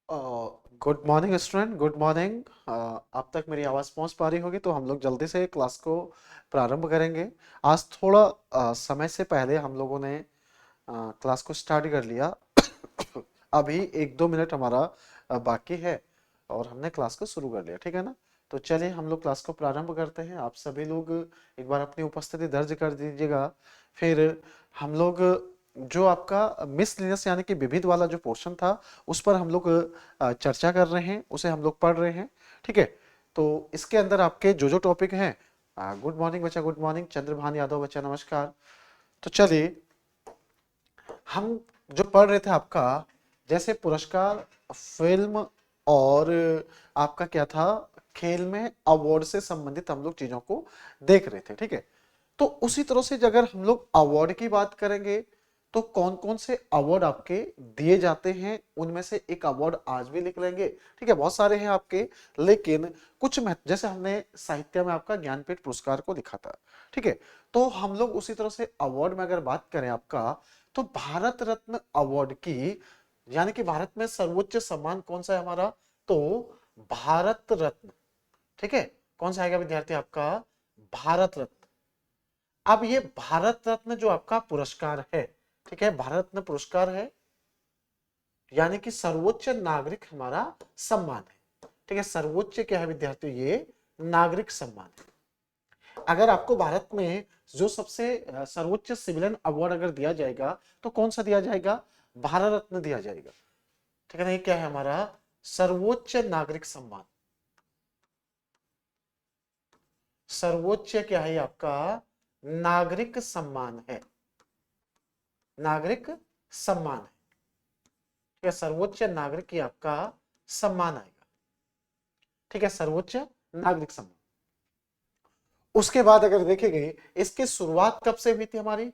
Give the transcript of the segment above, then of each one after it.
Good morning student, good morning. अब तक मेरी आवाज़ पहुंच पा रही होगी तो हम लोग जल्दी से क्लास को प्रारंभ करेंगे। आज थोड़ा समय से पहले हम लोगों ने क्लास को स्टार्ट कर लिया। अभी 1-2 मिनट हमारा बाकी है और हमने क्लास को शुरू कर लिया, ठीक है ना। तो चलिए हम लोग क्लास को प्रारंभ करते हैं। आप सभी लोग एक बार अपनी उपस्थिति दर्ज कर दीजिएगा। फिर हम लोग जो आपका मिसलिनियस यानी कि विविध वाला जो पोर्शन था उस पर हम लोग चर्चा कर रहे हैं, उसे हम लोग पढ़ रहे हैं, ठीक है। तो इसके अंदर आपके जो जो टॉपिक हैं, गुड मॉर्निंग बच्चा, गुड मॉर्निंग। चंद्रभान यादव बच्चा, नमस्कार। तो चलिए हम जो पढ़ रहे थे आपका, जैसे पुरस्कार, फिल्म और आपका क्या था, खेल में अवार्ड से संबंधित हम लोग चीजों को देख रहे थे, ठीक है। तो उसी तरह से अगर हम लोग अवार्ड की बात करेंगे तो कौन कौन से अवार्ड आपके दिए जाते हैं, उनमें से एक अवार्ड आज भी लिख लेंगे, ठीक है। बहुत सारे हैं आपके, लेकिन कुछ जैसे हमने साहित्य में आपका ज्ञानपीठ पुरस्कार को लिखा था, ठीक है। तो हम लोग उसी तरह से अवार्ड में अगर बात करें आपका, तो भारत रत्न अवार्ड की, यानी कि भारत में सर्वोच्च सम्मान कौन सा है हमारा, तो भारत रत्न, ठीक है। कौन सा आएगा विद्यार्थी आपका, भारत रत्न। अब ये भारत रत्न जो आपका पुरस्कार है, ठीक है, भारत रत्न पुरस्कार है, यानी कि सर्वोच्च नागरिक हमारा सम्मान है, ठीक है। सर्वोच्च क्या है विद्यार्थी, ये नागरिक सम्मान है। अगर आपको भारत में जो सबसे सर्वोच्च सिविलियन अवार्ड अगर दिया जाएगा तो कौन सा दिया जाएगा, भारत रत्न दिया जाएगा, ठीक है ना। ये क्या है हमारा, सर्वोच्च नागरिक सम्मान। सर्वोच्च क्या है आपका, नागरिक सम्मान है, नागरिक सम्मान है, ठीक है। सर्वोच्च नागरिक की आपका सम्मान आएगा, ठीक है, सर्वोच्च नागरिक सम्मान। उसके बाद अगर देखेंगे इसकी शुरुआत कब से हुई थी हमारी,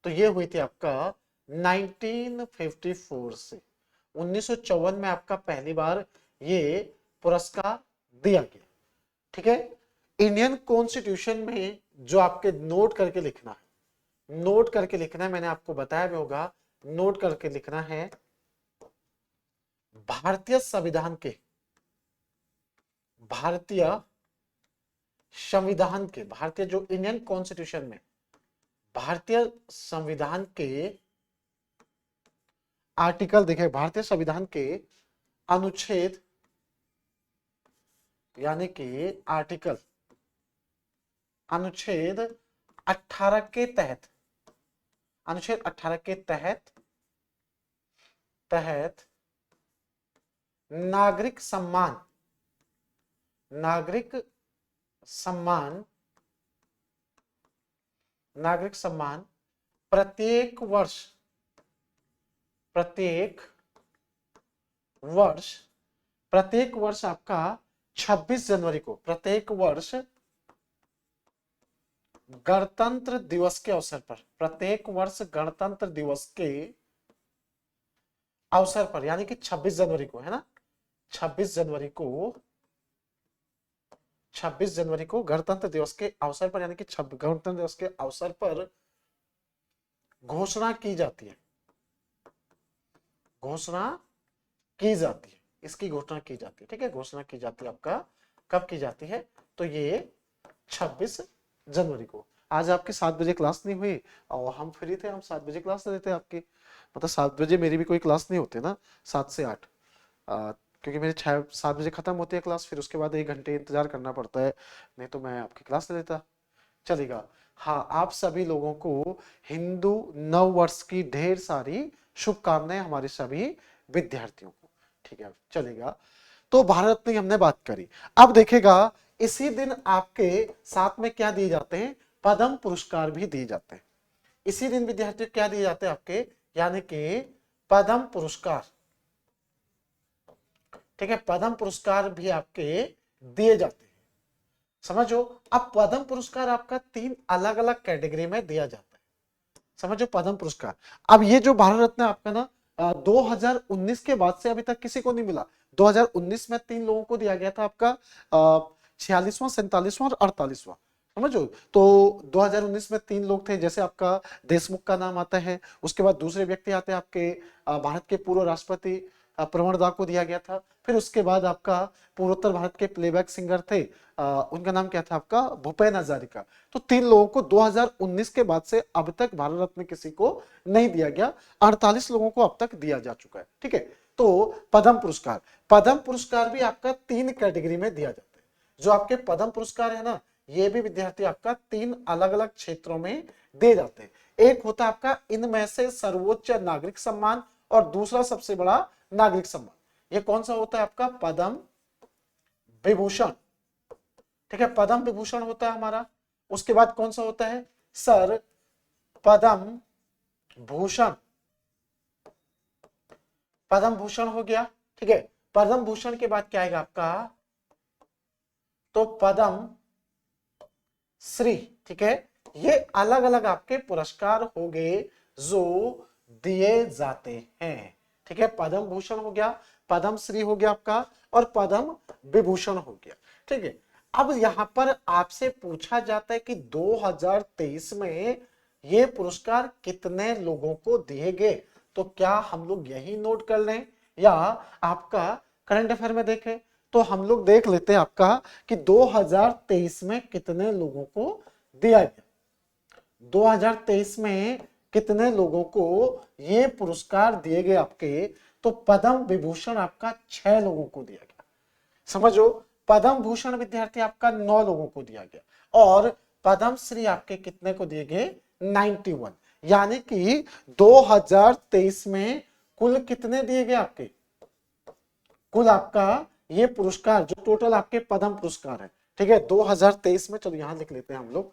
तो ये हुई थी आपका 1954 से। 1954 में आपका पहली बार ये पुरस्कार दिया गया, ठीक है। इंडियन कॉन्स्टिट्यूशन में जो आपके नोट करके लिखना है, नोट करके लिखना है, मैंने आपको बताया भी होगा, नोट करके लिखना है, भारतीय संविधान के, भारतीय संविधान के, भारतीय जो इंडियन कॉन्स्टिट्यूशन में भारतीय संविधान के आर्टिकल देखे, भारतीय संविधान के अनुच्छेद, यानी कि आर्टिकल, अनुच्छेद 18 के तहत, अनुच्छेद 18 के तहत तहत नागरिक सम्मान, नागरिक सम्मान, नागरिक सम्मान प्रत्येक वर्ष, प्रत्येक वर्ष, प्रत्येक वर्ष आपका 26 जनवरी को, प्रत्येक वर्ष गणतंत्र दिवस के अवसर पर, प्रत्येक वर्ष गणतंत्र दिवस के अवसर पर, यानी कि 26 जनवरी को, है ना, 26 जनवरी को, 26 जनवरी को गणतंत्र दिवस के अवसर पर, यानी कि गणतंत्र दिवस के अवसर पर घोषणा की जाती है, घोषणा की जाती है, इसकी घोषणा की जाती है, ठीक है। घोषणा की जाती है आपका, कब की जाती है, तो ये 26 जनवरी को। आज आपकी 7 बजे क्लास नहीं हुई और हम फ्री थे, हम 7 बजे क्लास ले लेते आपकी, मतलब 7 बजे मेरी भी कोई क्लास नहीं होती ना, 7 से 8, क्योंकि मेरी 7 बजे खत्म होती है क्लास, फिर उसके बाद 1 घंटे इंतजार करना पड़ता है, नहीं तो मैं आपकी क्लास ले लेता, चलेगा। हाँ, आप सभी लोगों को हिंदू नव वर्ष की ढेर सारी शुभकामनाएं, हमारे सभी विद्यार्थियों को, ठीक है, चलेगा। तो भारत में हमने बात करी। अब देखेगा इसी दिन आपके साथ में क्या दिए जाते हैं, पद्म पुरस्कार भी दिए जाते हैं। इसी दिन विद्यार्थियों क्या दिए जाते हैं आपके, यानी कि पद्म पुरस्कार, ठीक है, पद्म पुरस्कार भी आपके दिए जाते हैं, समझो। अब पद्म पुरस्कार आपका 3 अलग अलग कैटेगरी में दिया जाता है, समझो, पद्म पुरस्कार। अब ये जो भारत रत्न आपका ना 2019 के बाद से अभी तक किसी को नहीं मिला। 2019 में 3 लोगों को दिया गया था आपका, 46वां, 47वां और 48वां, समझो। तो 2019 में 3 लोग थे, जैसे आपका देशमुख का नाम आता है, उसके बाद दूसरे व्यक्ति आते हैं आपके भारत के पूर्व राष्ट्रपति प्रवणदा को दिया गया था। फिर उसके बाद आपका पूर्वोत्तर भारत के प्लेबैक सिंगर थे, उनका नाम क्या था आपका, भूपेन हजारिका। तो 3 लोगों को 2019 के बाद से अब तक भारत रत्न किसी को नहीं दिया गया, 48 लोगों को अब तक दिया जा चुका है। ठीक है, तो पद्म पुरस्कार भी आपका 3 कैटेगरी में दिया जाता है। जो आपके पद्म पुरस्कार है ना, ये भी विद्यार्थी आपका 3 अलग अलग क्षेत्रों में दे जाते हैं। एक होता है आपका इनमें से सर्वोच्च नागरिक सम्मान, और दूसरा सबसे बड़ा नागरिक सम्मान। ये कौन सा होता है आपका, पद्म विभूषण। ठीक है, पद्म विभूषण होता है हमारा। उसके बाद कौन सा होता है, सर पद्म भूषण। पद्म भूषण हो गया। ठीक है, पद्म भूषण के बाद क्या आएगा आपका, तो पद्म श्री। ठीक है, ये अलग अलग आपके पुरस्कार हो गए जो दिए जाते हैं। ठीक है, पद्म भूषण हो गया, पद्म श्री हो गया आपका, और पद्म विभूषण हो गया। ठीक है, अब यहां पर आपसे पूछा जाता है कि 2023 में ये पुरस्कार कितने लोगों को दिए गए। तो क्या हम लोग यही नोट कर लें या आपका करंट अफेयर में देखें, तो हम लोग देख लेते हैं आपका कि 2023 में कितने लोगों को दिया गया। 2023 में कितने लोगों को ये पुरस्कार दिए गए आपके, तो पद्म विभूषण आपका 6 लोगों को दिया गया। समझो, पद्म भूषण विद्यार्थी आपका 9 लोगों को दिया गया, और पद्म श्री आपके कितने को दिए गए, 91। यानी कि 2023 में कुल कितने दिए गए आपके, कुल आपका ये पुरस्कार जो टोटल आपके पद्म पुरस्कार है। ठीक है, 2023 में, चलो यहां लिख लेते हैं हम लोग,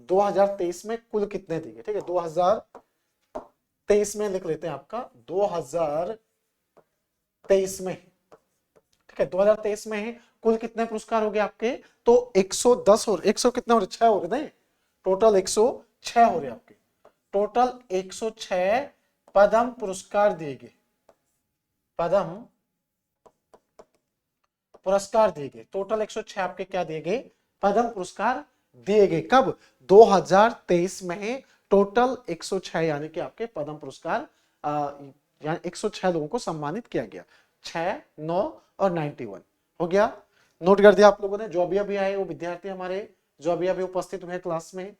2023 में कुल कितने दिए। ठीक है, 2023 में लिख लेते हैं आपका 2023 में। ठीक है, 2023 में कुल कितने पुरस्कार हो गए आपके, तो 110 और 100 कितने हो रहे, 6 हो रहे, टोटल 106 हो रहे आपके। टोटल 106 पद्म पुरस्कार दिए गए, पद्म पुरस्कार दिए गए। टोटल 106 आपके क्या दिए गए, पद्म पुरस्कार दिए गए। कब, 2023 में टोटल 106, यानी कि आपके पद्म पुरस्कार यानी 106 लोगों को सम्मानित किया गया। 6, 9 और 91 हो गया। नोट कर दिया आप लोगों ने। जो अभी अभी आए वो विद्यार्थी हमारे जो अभी अभी उपस्थित हुए क्लास में।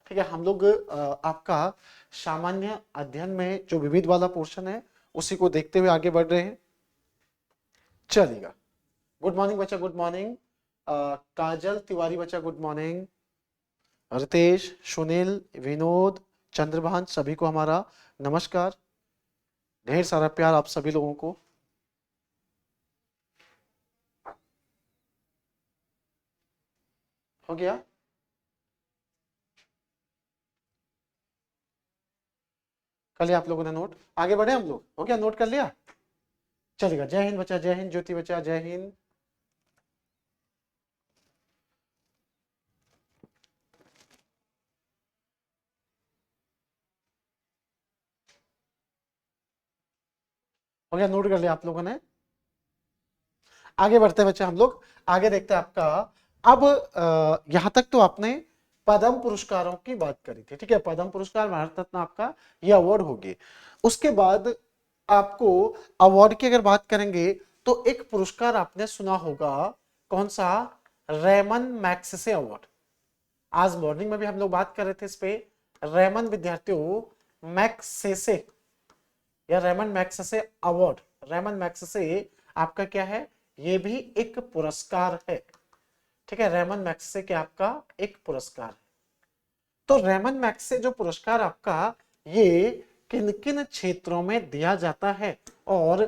ठीक है, हम लोग आपका सामान्य अध्ययन में जो विविध वाला पोर्शन है उसी को देखते हुए आगे बढ़ रहे हैं। चलिएगा, गुड मॉर्निंग बच्चा, गुड मॉर्निंग। काजल तिवारी बच्चा गुड मॉर्निंग। रितेश, सुनील, विनोद, चंद्रभान, सभी को हमारा नमस्कार। ढेर सारा प्यार आप सभी लोगों को। हो गया, कर लिया आप लोगों ने नोट, आगे बढ़े हम लोग, हो गया, नोट कर लिया। चलेगा, जय हिंद बच्चा, जय हिंद। ज्योति बच्चा, जय हिंद। हो गया, नोट कर लिया आप लोगों ने। आगे बढ़ते हैं बच्चे, हम लोग आगे देखते हैं आपका। अब यहां तक तो आपने पद्म पुरस्कारों की बात करी थी। ठीक है, पद्म पुरस्कार, भारत रत्न आपका ये अवार्ड होगी। उसके बाद आपको अवार्ड की अगर बात करेंगे तो एक पुरस्कार आपने सुना होगा, कौन सा, रेमन मैग्सेसे अवार्ड। आज मॉर्निंग में भी हम लोग बात कर रहे थे इस पे। रेमन विद्यार्थियों मैग्सेसे या Ramon Magsaysay award, Ramon Magsaysay आपका क्या है, ये भी एक पुरस्कार है। ठीक है, रेमन मैग्सेसे क्या आपका एक पुरस्कार है। तो रेमन मैग्सेसे जो पुरस्कार आपका, ये किन किन क्षेत्रों में दिया जाता है, और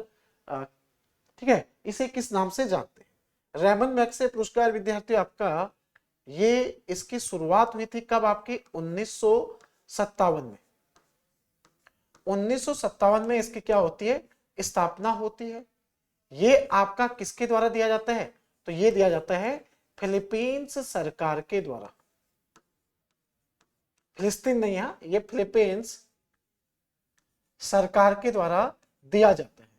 ठीक है, इसे किस नाम से जानते हैं। रेमन मैग्सेसे पुरस्कार विद्यार्थी आपका, ये इसकी शुरुआत हुई थी कब आपकी, 1957 में। 1957 में इसकी क्या होती है, स्थापना होती है। ये आपका किसके द्वारा दिया जाता है, तो ये दिया जाता है फिलीपींस सरकार के द्वारा। फिलिस्तीन नहीं है, ये फिलीपींस सरकार के द्वारा दिया जाता है।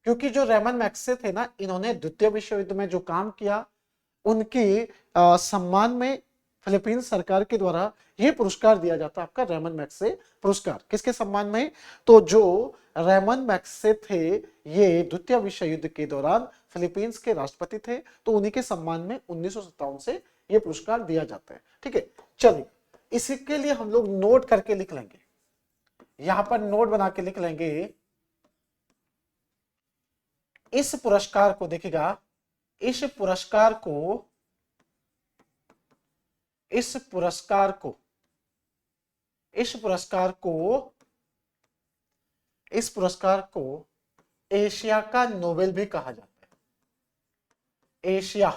क्योंकि जो रेमन मैग्सेसे थे ना, इन्होंने द्वितीय विश्व युद्ध में जो काम किया, उनकी सम्मान में फिलीपींस सरकार के द्वारा यह पुरस्कार दिया जाता है आपका रेमन मैग्सेसे पुरस्कार। किसके सम्मान में? तो जो रेमन मैग्सेसे थे ये द्वितीय विश्व युद्ध के दौरान फिलीपींस के राष्ट्रपति थे, तो उन्हीं के सम्मान में 1957 से यह पुरस्कार दिया जाता है। ठीक है, चलिए इसके लिए हम लोग नोट करके लिख लेंगे, यहां पर नोट बना के लिख लेंगे। इस पुरस्कार को देखिएगा, इस पुरस्कार को इस पुरस्कार को इस पुरस्कार को इस पुरस्कार को एशिया का नोबेल भी कहा जाता है। एशिया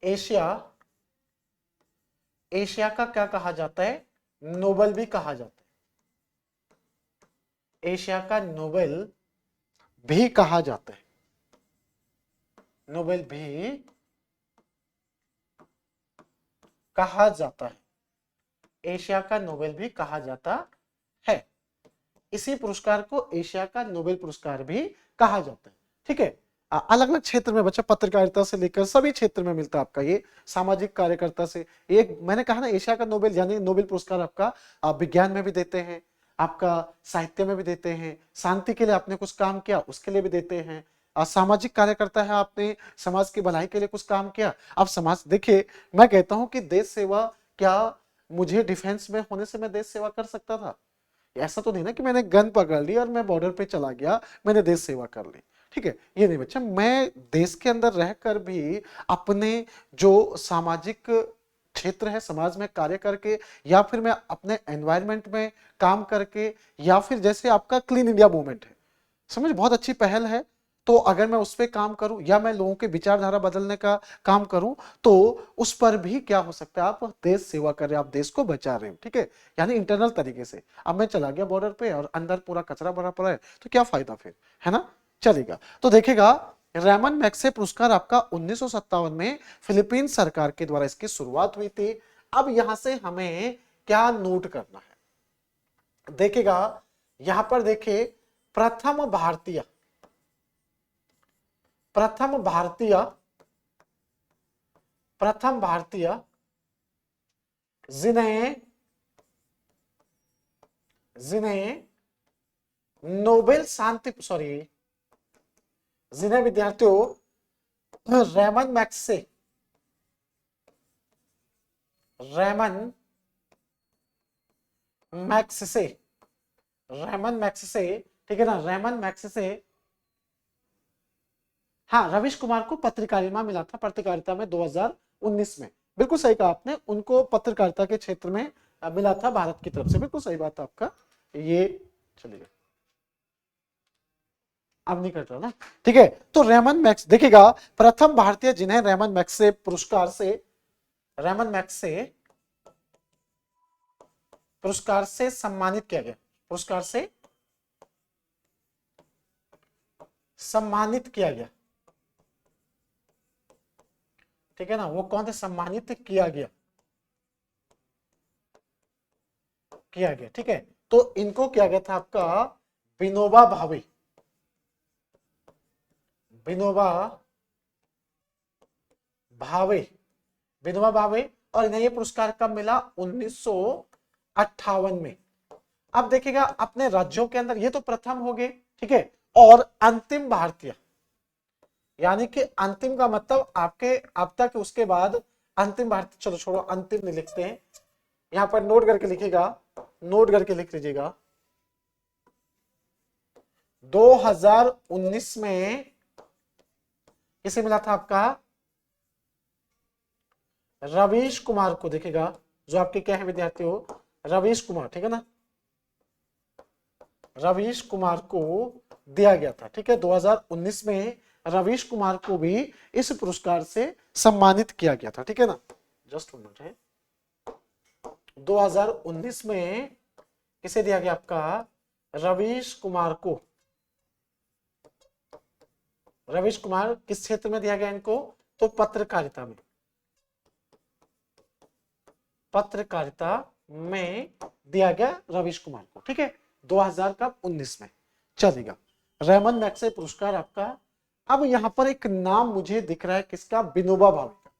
एशिया एशिया का क्या कहा जाता है? नोबेल भी कहा जाता है। एशिया का नोबेल भी कहा जाता है। नोबेल भी कहा जाता है। एशिया का नोबेल भी कहा जाता है। इसी पुरस्कार को एशिया का नोबेल पुरस्कार भी कहा जाता है। ठीक है, अलग अलग क्षेत्र में बच्चा, पत्रकारिता से लेकर सभी क्षेत्र में मिलता है आपका ये, सामाजिक कार्यकर्ता से। एक मैंने कहा ना एशिया का नोबेल यानी नोबेल पुरस्कार आपका विज्ञान में भी देते हैं, आपका साहित्य में भी देते हैं, शांति के लिए आपने कुछ काम किया उसके लिए भी देते हैं, सामाजिक कार्यकर्ता है आपने समाज की भलाई के लिए कुछ काम किया। अब समाज देखिए, मैं कहता हूं कि देश सेवा, क्या मुझे डिफेंस में होने से मैं देश सेवा कर सकता था? ऐसा तो नहीं ना कि मैंने गन पकड़ ली और मैं बॉर्डर पे चला गया, मैंने देश सेवा कर ली। ठीक है, ये नहीं बच्चा, मैं देश के अंदर रहकर भी अपने जो सामाजिक क्षेत्र है समाज में कार्य करके, या फिर मैं अपने एनवायरनमेंट में काम करके, या फिर जैसे आपका क्लीन इंडिया मूवमेंट है, समझ बहुत अच्छी पहल है, तो अगर मैं उस पर काम करूं या मैं लोगों की विचारधारा बदलने का काम करूं तो उस पर भी क्या हो सकता है, आप देश सेवा कर रहे हैं, आप देश को बचा रहे हैं। ठीक है, यानी इंटरनल तरीके से। अब मैं चला गया बॉर्डर पे और अंदर पूरा कचरा भरा पड़ा है, तो क्या फायदा फिर, है ना? चलेगा, तो देखेगा रेमन मैग्सेसे पुरस्कार आपका 1957 में फिलीपींस सरकार के द्वारा इसकी शुरुआत हुई थी। अब यहां से हमें क्या नोट करना है, देखेगा यहां पर देखिए, प्रथम भारतीय प्रथम भारतीय प्रथम भारतीय जिन्हें जिन्हें नोबेल शांति जिन्हें विद्यार्थियों Ramon Magsaysay Ramon Magsaysay Ramon Magsaysay ठीक है ना, रेमन मैग्सेसे, हाँ रवीश कुमार को पत्रकारिता मिला था, पत्रकारिता में 2019 में, बिल्कुल सही कहा आपने, उनको पत्रकारिता के क्षेत्र में मिला था भारत की तरफ से, बिल्कुल सही बात है आपका ये। चलिए अब नहीं कट रहा ना, ठीक है, तो रेमन मैक्स देखिएगा, प्रथम भारतीय जिन्हें रेमन मैग्सेसे पुरस्कार से सम्मानित किया गया, पुरस्कार से सम्मानित किया गया। ठीक है ना, वो कौन थे? सम्मानित किया गया। ठीक है, तो इनको किया गया था आपका विनोबा भावे, विनोबा भावे, और इन्हें ये पुरस्कार कब मिला? 1958 में। अब देखिएगा अपने राज्यों के अंदर ये तो प्रथम हो गए, ठीक है, और अंतिम भारतीय, यानी कि अंतिम का मतलब आपके अब तक, उसके बाद अंतिम भारतीय, चलो छोड़ो अंतिम नहीं लिखते हैं, यहां पर नोट करके लिखिएगा, नोट करके लिख लीजिएगा। 2019 में किसे मिला था? आपका रवीश कुमार को, देखेगा जो आपके क्या है विद्यार्थी हो, रवीश कुमार, ठीक है ना, रवीश कुमार को दिया गया था। ठीक है, 2019 में रवीश कुमार को भी इस पुरस्कार से सम्मानित किया गया था। ठीक है ना, जस्ट मिनट है, 2019 में किसे दिया गया? आपका रवीश कुमार को। रवीश कुमार किस क्षेत्र में दिया गया इनको? तो पत्रकारिता में, पत्रकारिता में दिया गया रवीश कुमार को। ठीक है, 2019 में। चलेगा, रेमन मैग्सेसे पुरस्कार आपका। अब यहां पर एक नाम मुझे दिख रहा है, किसका? विनोबा भावे का।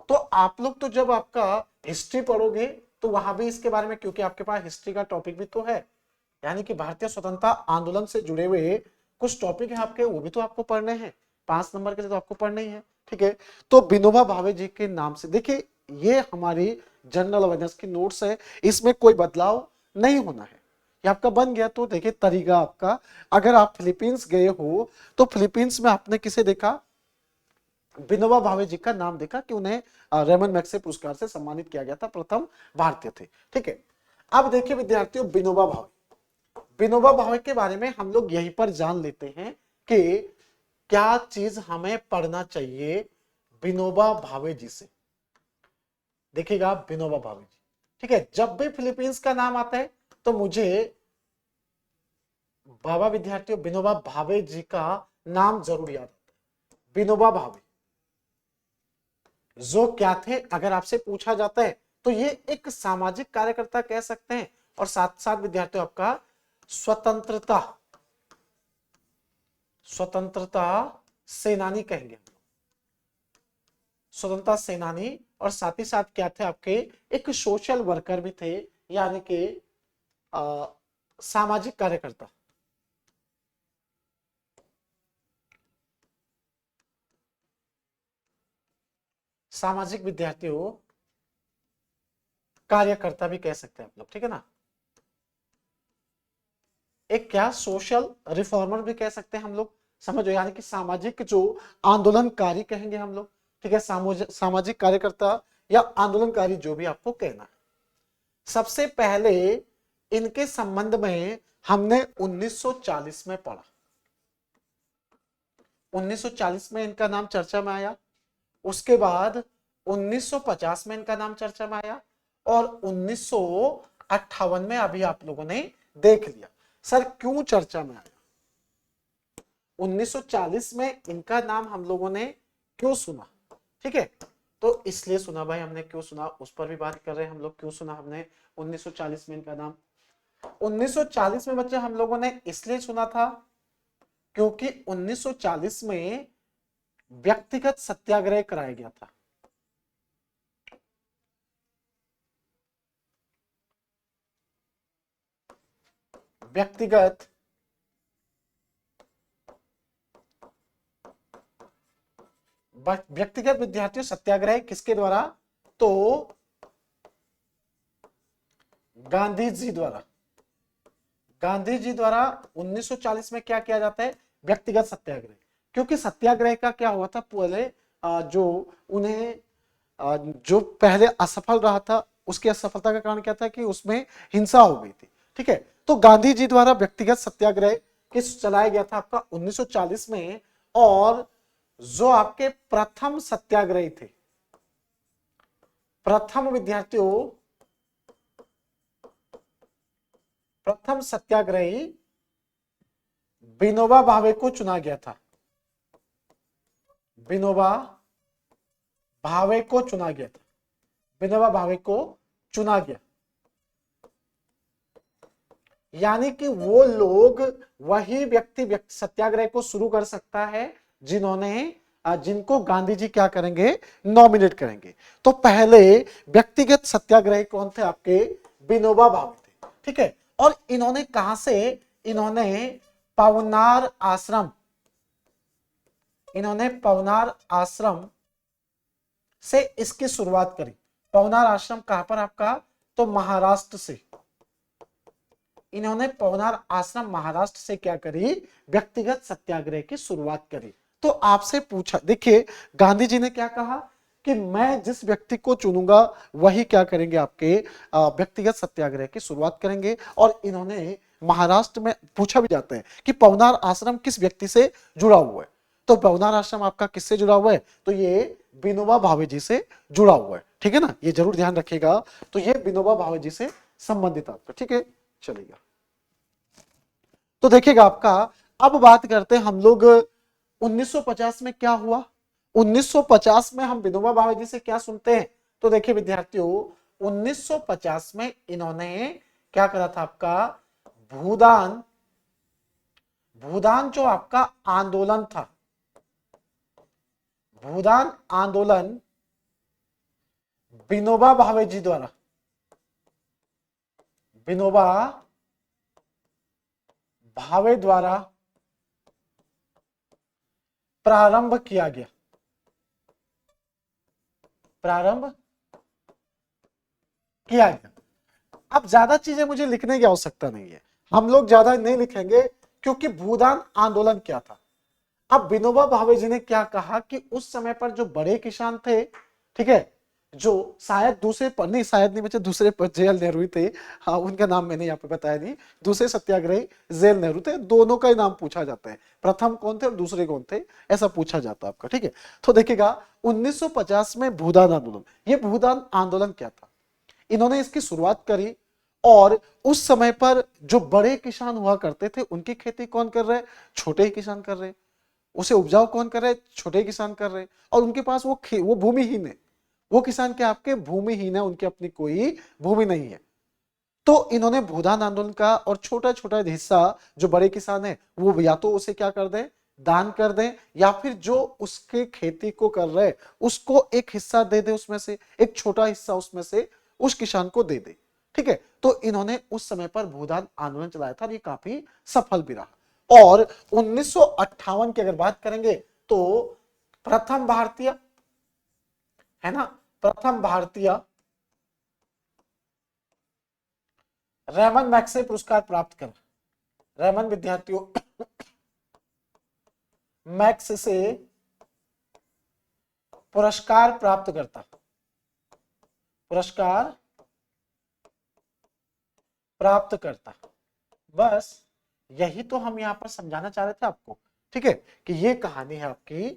तो आप लोग तो जब आपका हिस्ट्री पढ़ोगे तो वहां भी इसके बारे में, क्योंकि आपके पास हिस्ट्री का टॉपिक भी तो है, यानी कि भारतीय स्वतंत्रता आंदोलन से जुड़े हुए कुछ टॉपिक है आपके, वो भी तो आपको पढ़ने हैं, 5 नंबर के लिए तो आपको पढ़ने ही है। ठीक है, तो विनोबा भावे जी के नाम से, देखिए ये हमारी जनरल अवेयरनेस की नोट्स है, इसमें कोई बदलाव नहीं होना है, ये आपका बन गया। तो देखिए तरीका आपका, अगर आप फिलीपींस गए हो तो फिलीपींस में आपने किसे देखा, विनोबा भावे जी का नाम देखा कि उन्हें रेमन मैग्सेसे पुरस्कार से सम्मानित किया गया था, प्रथम भारतीय थे। ठीक है, अब देखिए विद्यार्थियों, विनोबा भावे, विनोबा भावे के बारे में हम लोग यहीं पर जान लेते हैं कि क्या चीज हमें पढ़ना चाहिए विनोबा भावे जी से। देखिएगा विनोबा भावे जी, ठीक है, जब भी फिलीपींस का नाम आता है तो मुझे बाबा विद्यार्थियों विनोबा भावे जी का नाम जरूर याद आता है। विनोबा भावे जो क्या थे, अगर आपसे पूछा जाता है तो ये एक सामाजिक कार्यकर्ता कह सकते हैं, और साथ साथ विद्यार्थियों आपका स्वतंत्रता स्वतंत्रता सेनानी कहेंगे, स्वतंत्रता सेनानी, और साथ ही साथ क्या थे आपके, एक सोशल वर्कर भी थे, यानी कि सामाजिक कार्यकर्ता। सामाजिक विद्यार्थियों कार्यकर्ता भी कह सकते हैं आप लोग, ठीक है ना। एक क्या सोशल रिफॉर्मर भी कह सकते हैं हम लोग, समझो, यानी कि सामाजिक जो आंदोलनकारी कहेंगे हम लोग, ठीक है, सामाजिक कार्यकर्ता या आंदोलनकारी, जो भी आपको कहना है। सबसे पहले इनके संबंध में हमने 1940 में पढ़ा, 1940 में इनका नाम चर्चा में आया, उसके बाद 1950 में इनका नाम चर्चा में आया, और 1958 में अभी आप लोगों ने देख लिया। सर क्यों चर्चा में आया, 1940 में इनका नाम हम लोगों ने क्यों सुना, ठीक है, तो इसलिए सुना भाई हमने, क्यों सुना उस पर भी बात कर रहे हैं हम लोग, क्यों सुना हमने 1940 में इनका नाम। 1940 में बच्चे हम लोगों ने इसलिए सुना था क्योंकि 1940 में व्यक्तिगत सत्याग्रह कराया गया था। व्यक्तिगत विद्यार्थियों सत्याग्रह किसके द्वारा, तो गांधी जी द्वारा। गांधी जी द्वारा 1940 में क्या किया जाता है, व्यक्तिगत सत्याग्रह। क्योंकि सत्याग्रह का क्या हुआ था, पहले जो उन्हें जो पहले असफल रहा था, उसकी असफलता का कारण क्या था कि उसमें हिंसा हो गई थी, ठीक है। तो गांधी जी द्वारा व्यक्तिगत सत्याग्रह किस चलाया गया था आपका 1940 में, और जो आपके प्रथम सत्याग्रही थे, प्रथम विद्यार्थियों, प्रथम सत्याग्रही विनोबा भावे को चुना गया था, विनोबा भावे को चुना गया था, विनोबा भावे को चुना गया, यानी कि वो लोग, वही व्यक्ति सत्याग्रह को शुरू कर सकता है जिनको गांधी जी क्या करेंगे, नॉमिनेट करेंगे। तो पहले व्यक्तिगत सत्याग्रही कौन थे आपके, विनोबा भावे थे, ठीक है। और इन्होंने कहां से, इन्होंने पवनार आश्रम, इन्होंने पवनार आश्रम से इसकी शुरुआत करी। पवनार आश्रम कहां पर आपका, तो महाराष्ट्र से, इन्होंने पवनार आश्रम महाराष्ट्र से क्या करी, व्यक्तिगत सत्याग्रह की शुरुआत करी। तो आपसे पूछा, देखिए गांधी जी ने क्या कहा कि मैं जिस व्यक्ति को चुनूंगा वही क्या करेंगे आपके व्यक्तिगत सत्याग्रह की शुरुआत करेंगे। और इन्होंने महाराष्ट्र में पूछा भी जाता है कि पवनार आश्रम किस व्यक्ति से जुड़ा हुआ है, तो पवनार आश्रम आपका किससे जुड़ा हुआ है, तो ये विनोबा भावे जी से जुड़ा हुआ है, ठीक है ना, ये जरूर ध्यान रखिएगा। तो ये विनोबा भावे जी से संबंधित आपका, ठीक है, चलेगा। तो देखिएगा आपका, अब बात करते हैं हम लोग 1950 में क्या हुआ। 1950 में हम विनोबा भावे जी से क्या सुनते हैं, तो देखिए विद्यार्थियों 1950 में इन्होंने क्या करा था आपका, भूदान, भूदान जो आपका आंदोलन था, भूदान आंदोलन विनोबा भावे जी द्वारा, विनोबा भावे द्वारा प्रारंभ किया गया, प्रारंभ किया गया। अब ज्यादा चीजें मुझे लिखने की आवश्यकता नहीं है, हम लोग ज्यादा नहीं लिखेंगे, क्योंकि भूदान आंदोलन क्या था। अब विनोबा भावे जी ने क्या कहा कि उस समय पर जो बड़े किसान थे, ठीक है, जो शायद दूसरे पर नहीं, शायद नहीं बच्चे, दूसरे पर जेल नेहरू थे, हाँ उनका नाम मैंने यहाँ पे बताया नहीं, दूसरे सत्याग्रही जेल नेहरू थे, दोनों का ही नाम पूछा जाता है, प्रथम कौन थे और दूसरे कौन थे, ऐसा पूछा जाता है आपका, ठीक है। तो देखिएगा 1950 में भूदान आंदोलन, ये भूदान आंदोलन क्या था, इन्होंने इसकी शुरुआत करी, और उस समय पर जो बड़े किसान हुआ करते थे उनकी खेती कौन कर रहे, छोटे ही किसान कर रहे, उसे उपजाऊ कौन कर रहे, छोटे किसान कर रहे, और उनके पास वो भूमिहीन है, वो किसान के आपके भूमिहीन है, उनकी अपनी कोई भूमि नहीं है। तो इन्होंने भूदान आंदोलन का, और छोटा छोटा हिस्सा जो बड़े किसान है वो या तो उसे क्या कर दें, दान कर दें, या फिर जो उसके खेती को कर रहे उसको एक हिस्सा दे दे, उसमें से एक छोटा हिस्सा उसमें से उस किसान को दे दे, ठीक है। तो इन्होंने उस समय पर भूदान आंदोलन चलाया था, ये काफी सफल भी रहा। और 1958 की अगर बात करेंगे तो प्रथम भारतीय, है ना, प्रथम भारतीय रेमन मैग्सेसे पुरस्कार प्राप्त कर, रेमन विद्यार्थियों मैग्सेसे पुरस्कार प्राप्त करता, पुरस्कार प्राप्त करता। बस यही तो हम यहाँ पर समझाना चाह रहे थे आपको, ठीक है, कि ये कहानी है आपकी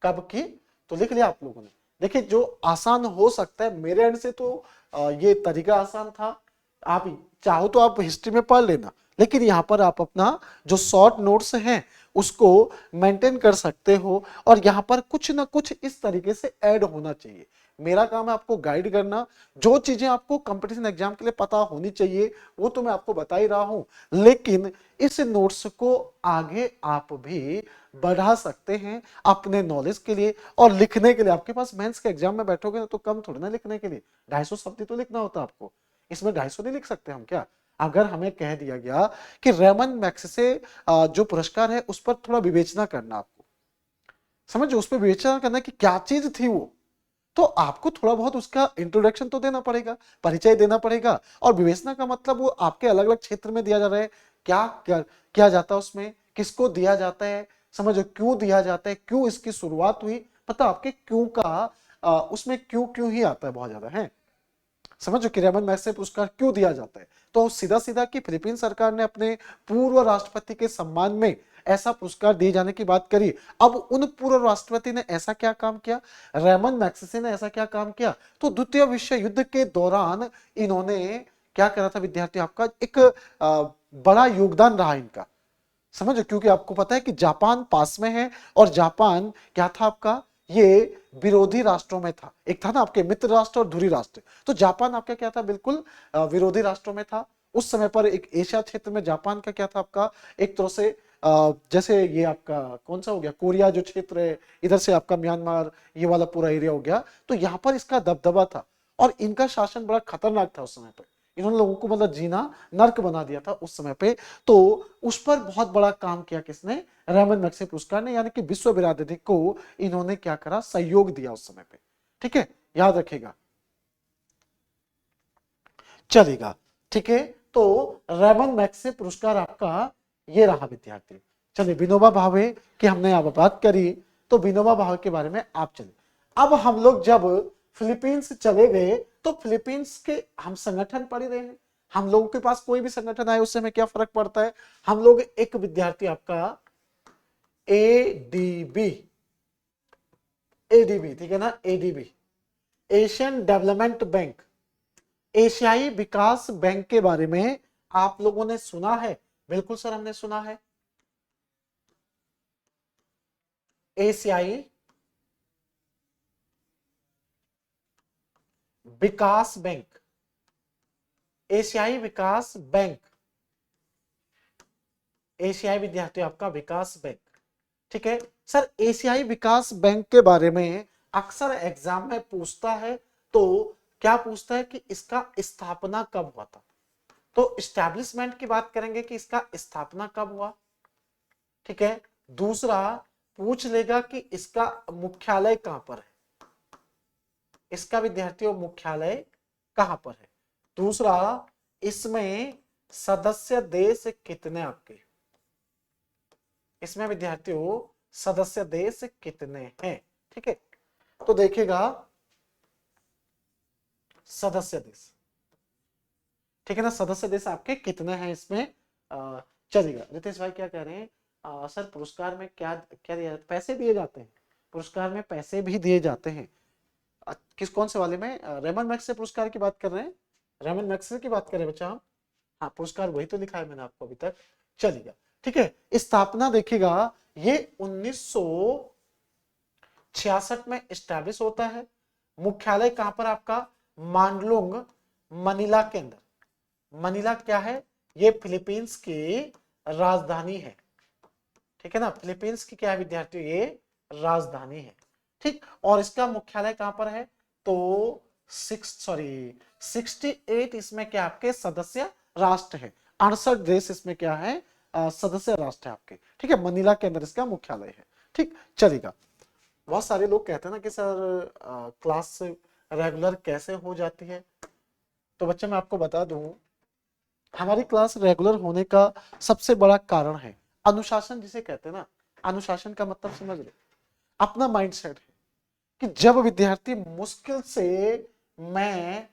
कब की, तो लिख लिया आप लोगों ने। देखिए जो आसान हो सकता है मेरे एंड से, तो ये तरीका आसान था, आप चाहो तो आप हिस्ट्री में पढ़ लेना, लेकिन यहाँ पर आप अपना जो शॉर्ट नोट्स हैं उसको मेंटेन कर सकते हो, और यहाँ पर कुछ ना कुछ इस तरीके से ऐड होना चाहिए। मेरा काम है आपको गाइड करना, जो चीजें आपको कंपटीशन एग्जाम के लिए पता होनी चाहिए वो तो मैं आपको बता ही रहा हूं, लेकिन इस नोट्स को आगे आप भी बढ़ा सकते हैं अपने नॉलेज के लिए और लिखने के लिए। आपके पास मेंस के एग्जाम में बैठोगे ना तो कम थोड़ी ना लिखने के लिए, 250 शब्द तो लिखना होता है आपको, इसमें 250 नहीं लिख सकते हम क्या। अगर हमें कह दिया गया कि रेमन मैग्सेसे जो पुरस्कार है उस पर थोड़ा विवेचना करना, आपको समझो उस पर विवेचना करना कि क्या चीज थी वो, तो आपको थोड़ा बहुत उसका इंट्रोडक्शन तो देना पड़ेगा, परिचय देना पड़ेगा। और विवेचना का मतलब वो आपके अलग अलग क्षेत्र में दिया जा रहा है, क्या किया जाता है उसमें, किसको दिया जाता है, समझो क्यों दिया जाता है, क्यों इसकी शुरुआत हुई, पता आपके क्यों का उसमें क्यों क्यों ही आता है बहुत ज्यादा है, समझो कि रेमन मैग्सेसे पुरस्कार क्यों दिया जाता है। तो सीधा सीधा कि फिलीपीन सरकार ने अपने पूर्व राष्ट्रपति के सम्मान में ऐसा पुरस्कार दिए जाने की बात करी। अब उन पूर्व राष्ट्रपति ने ऐसा क्या काम किया, रेमन मैग्सेसे ने ऐसा क्या काम किया, तो द्वितीय विश्व युद्ध के दौरान इन्होंने क्या करा था विद्यार्थी, आपका एक बड़ा योगदान रहा इनका, समझो, क्योंकि आपको पता है कि जापान पास में है, और जापान क्या था आपका, ये विरोधी राष्ट्रों में था, एक था ना आपके मित्र राष्ट्र और धुरी राष्ट्र, तो जापान आपका क्या था, बिल्कुल विरोधी राष्ट्रों में था उस समय पर। एक एशिया क्षेत्र में जापान का क्या था आपका, एक तरह से जैसे ये आपका कौन सा हो गया, कोरिया जो क्षेत्र है, इधर से आपका म्यांमार, ये वाला पूरा एरिया हो गया, तो यहाँ पर इसका दबदबा था, और इनका शासन बड़ा खतरनाक था उस समय पर, इन्होंने लोगों को मतलब जीना नर्क बना दिया था उस समय पे। तो उस पर बहुत बड़ा काम किया किसने, रेमन मैग्सेसे पुरस्कार ने, यानी कि विश्व बिरादरी को इन्होंने क्या करा, सहयोग दिया उस समय पे, ठीक है, याद रखेगा, चलेगा, ठीक है। तो रेमन मैग्सेसे पुरस्कार आपका ये रहा विद्यार्थी। चलिए विनोबा भावे की हमने अब बात करी, तो विनोबा भावे के बारे में आप चले। अब हम लोग जब फिलीपींस चले गए तो फिलीपींस के हम संगठन पढ़ रहे हैं, हम लोगों के पास कोई भी संगठन आए उससे हमें क्या फर्क पड़ता है, हम लोग एक विद्यार्थी आपका एडीबी, एडीबी ठीक है ना, एडीबी एशियन डेवलपमेंट बैंक, एशियाई विकास बैंक के बारे में आप लोगों ने सुना है, बिल्कुल सर हमने सुना है, एशियाई विकास बैंक, एशियाई विकास बैंक, एशियाई विद्यार्थी आपका विकास बैंक, ठीक है सर। एशियाई विकास बैंक के बारे में अक्सर एग्जाम में पूछता है, तो क्या पूछता है कि इसका स्थापना कब हुआ था। तो इस्टेब्लिशमेंट की बात करेंगे कि इसका स्थापना कब हुआ, ठीक है। दूसरा पूछ लेगा कि इसका मुख्यालय कहां पर है, इसका विद्यार्थियों मुख्यालय कहां पर है। दूसरा, इसमें सदस्य देश कितने आपके, इसमें विद्यार्थियों सदस्य देश कितने हैं, ठीक है। तो देखिएगा सदस्य देश, ठीक है ना, सदस्य देश आपके कितने हैं इसमें। चलिएगा रितेश भाई क्या कह रहे हैं, सर पुरस्कार में क्या क्या दिया, पैसे दिए जाते हैं, पुरस्कार में पैसे भी दिए जाते हैं। किस कौन से वाले में, रेमन मैक्स से पुरस्कार की बात कर रहे हैं, रेमन मैक्स की बात कर रहे हैं बच्चा हम। हाँ पुरस्कार वही तो लिखा है मैंने आपको अभी तक। चलिएगा ठीक है, स्थापना देखिएगा ये 1966 में स्टैब्लिश होता है। मुख्यालय कहां पर आपका, मांडलोंग मनीला के अंदर। मनीला क्या है, ये फिलीपींस की राजधानी है, ठीक है ना, फिलीपींस की क्या है विद्यार्थियों, ये राजधानी है, ठीक। और इसका मुख्यालय कहां पर है, तो 68 इसमें क्या आपके सदस्य राष्ट्र है, 68 देश इसमें क्या है, सदस्य राष्ट्र है आपके, ठीक है। मनीला के अंदर इसका मुख्यालय है, ठीक। चलेगा, बहुत सारे लोग कहते हैं ना कि सर क्लास रेगुलर कैसे हो जाती है। तो बच्चे मैं आपको बता दूं, हमारी क्लास रेगुलर होने का सबसे बड़ा कारण है अनुशासन, जिसे कहते हैं ना। अनुशासन का मतलब समझ लो, अपना माइंडसेट है कि जब विद्यार्थी मुश्किल से, मैं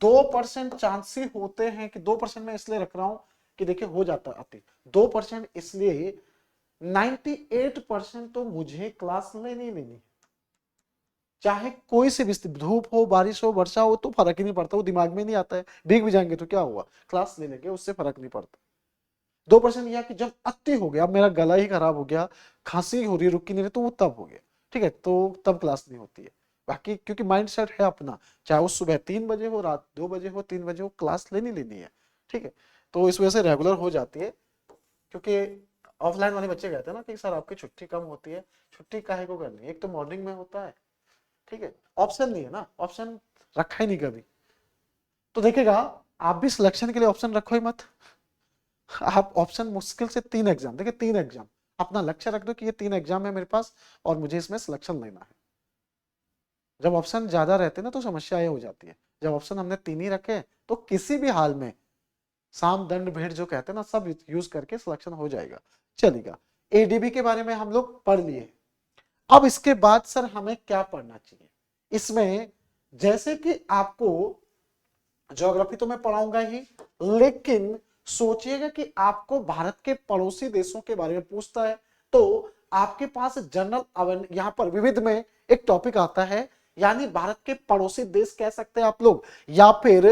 2% चांस ही होते हैं कि 2% में इसलिए रख रहा हूं कि देखिए हो जाता आते 2% इसलिए, 98% तो मुझे क्लास लेनी लेनी है, चाहे कोई सी भी स्थिति, धूप हो बारिश हो वर्षा हो तो फर्क ही नहीं पड़ता, वो दिमाग में नहीं आता है, भीग भी जाएंगे तो क्या हुआ, क्लास ले लेंगे उससे फर्क नहीं पड़ता। 2% यह कि जब अति हो गया, मेरा गला ही खराब हो गया, खांसी हो रही है रुक ही नहीं रही, तो वो तब हो गया, ठीक है, तो तब क्लास नहीं होती है। बाकी क्योंकि माइंड सेट है अपना, चाहे वो सुबह 3 बजे हो, रात 2 बजे हो, 3 बजे हो, क्लास लेनी लेनी है, ठीक है। तो इस वजह से रेगुलर हो जाती है। क्योंकि ऑफलाइन वाले बच्चे कहते हैं ना कि सर आपकी छुट्टी कम होती है, छुट्टी काहे को करनी है, एक तो मॉर्निंग में होता है, ठीक है, ऑप्शन नहीं है ना, ऑप्शन रखा ही नहीं कभी। तो देखिएगा आप भी सिलेक्शन के लिए ऑप्शन रखो ही मत, आप ऑप्शन मुश्किल से 3 एग्जाम, देखिए 3 एग्जाम अपना लक्ष्य रख दो कि ये 3 एग्जाम है मेरे पास और मुझे इसमें सिलेक्शन लेना है। जब ऑप्शन ज्यादा रहते ना तो समस्या ये हो जाती है, जब ऑप्शन हमने 3 ही रखे तो किसी भी हाल में साम दंड भेद जो कहते हैं ना सब यूज करके सिलेक्शन हो जाएगा। चलेगा, एडीबी के बारे में हम लोग पढ़ लिए। अब इसके बाद सर हमें क्या पढ़ना चाहिए इसमें, जैसे कि आपको ज्योग्राफी तो मैं पढ़ाऊंगा ही, लेकिन सोचिएगा कि आपको भारत के पड़ोसी देशों के बारे में पूछता है तो आपके पास जनरल अवेयरनेस, यहां पर विविध में एक टॉपिक आता है, यानी भारत के पड़ोसी देश कह सकते हैं आप लोग, या फिर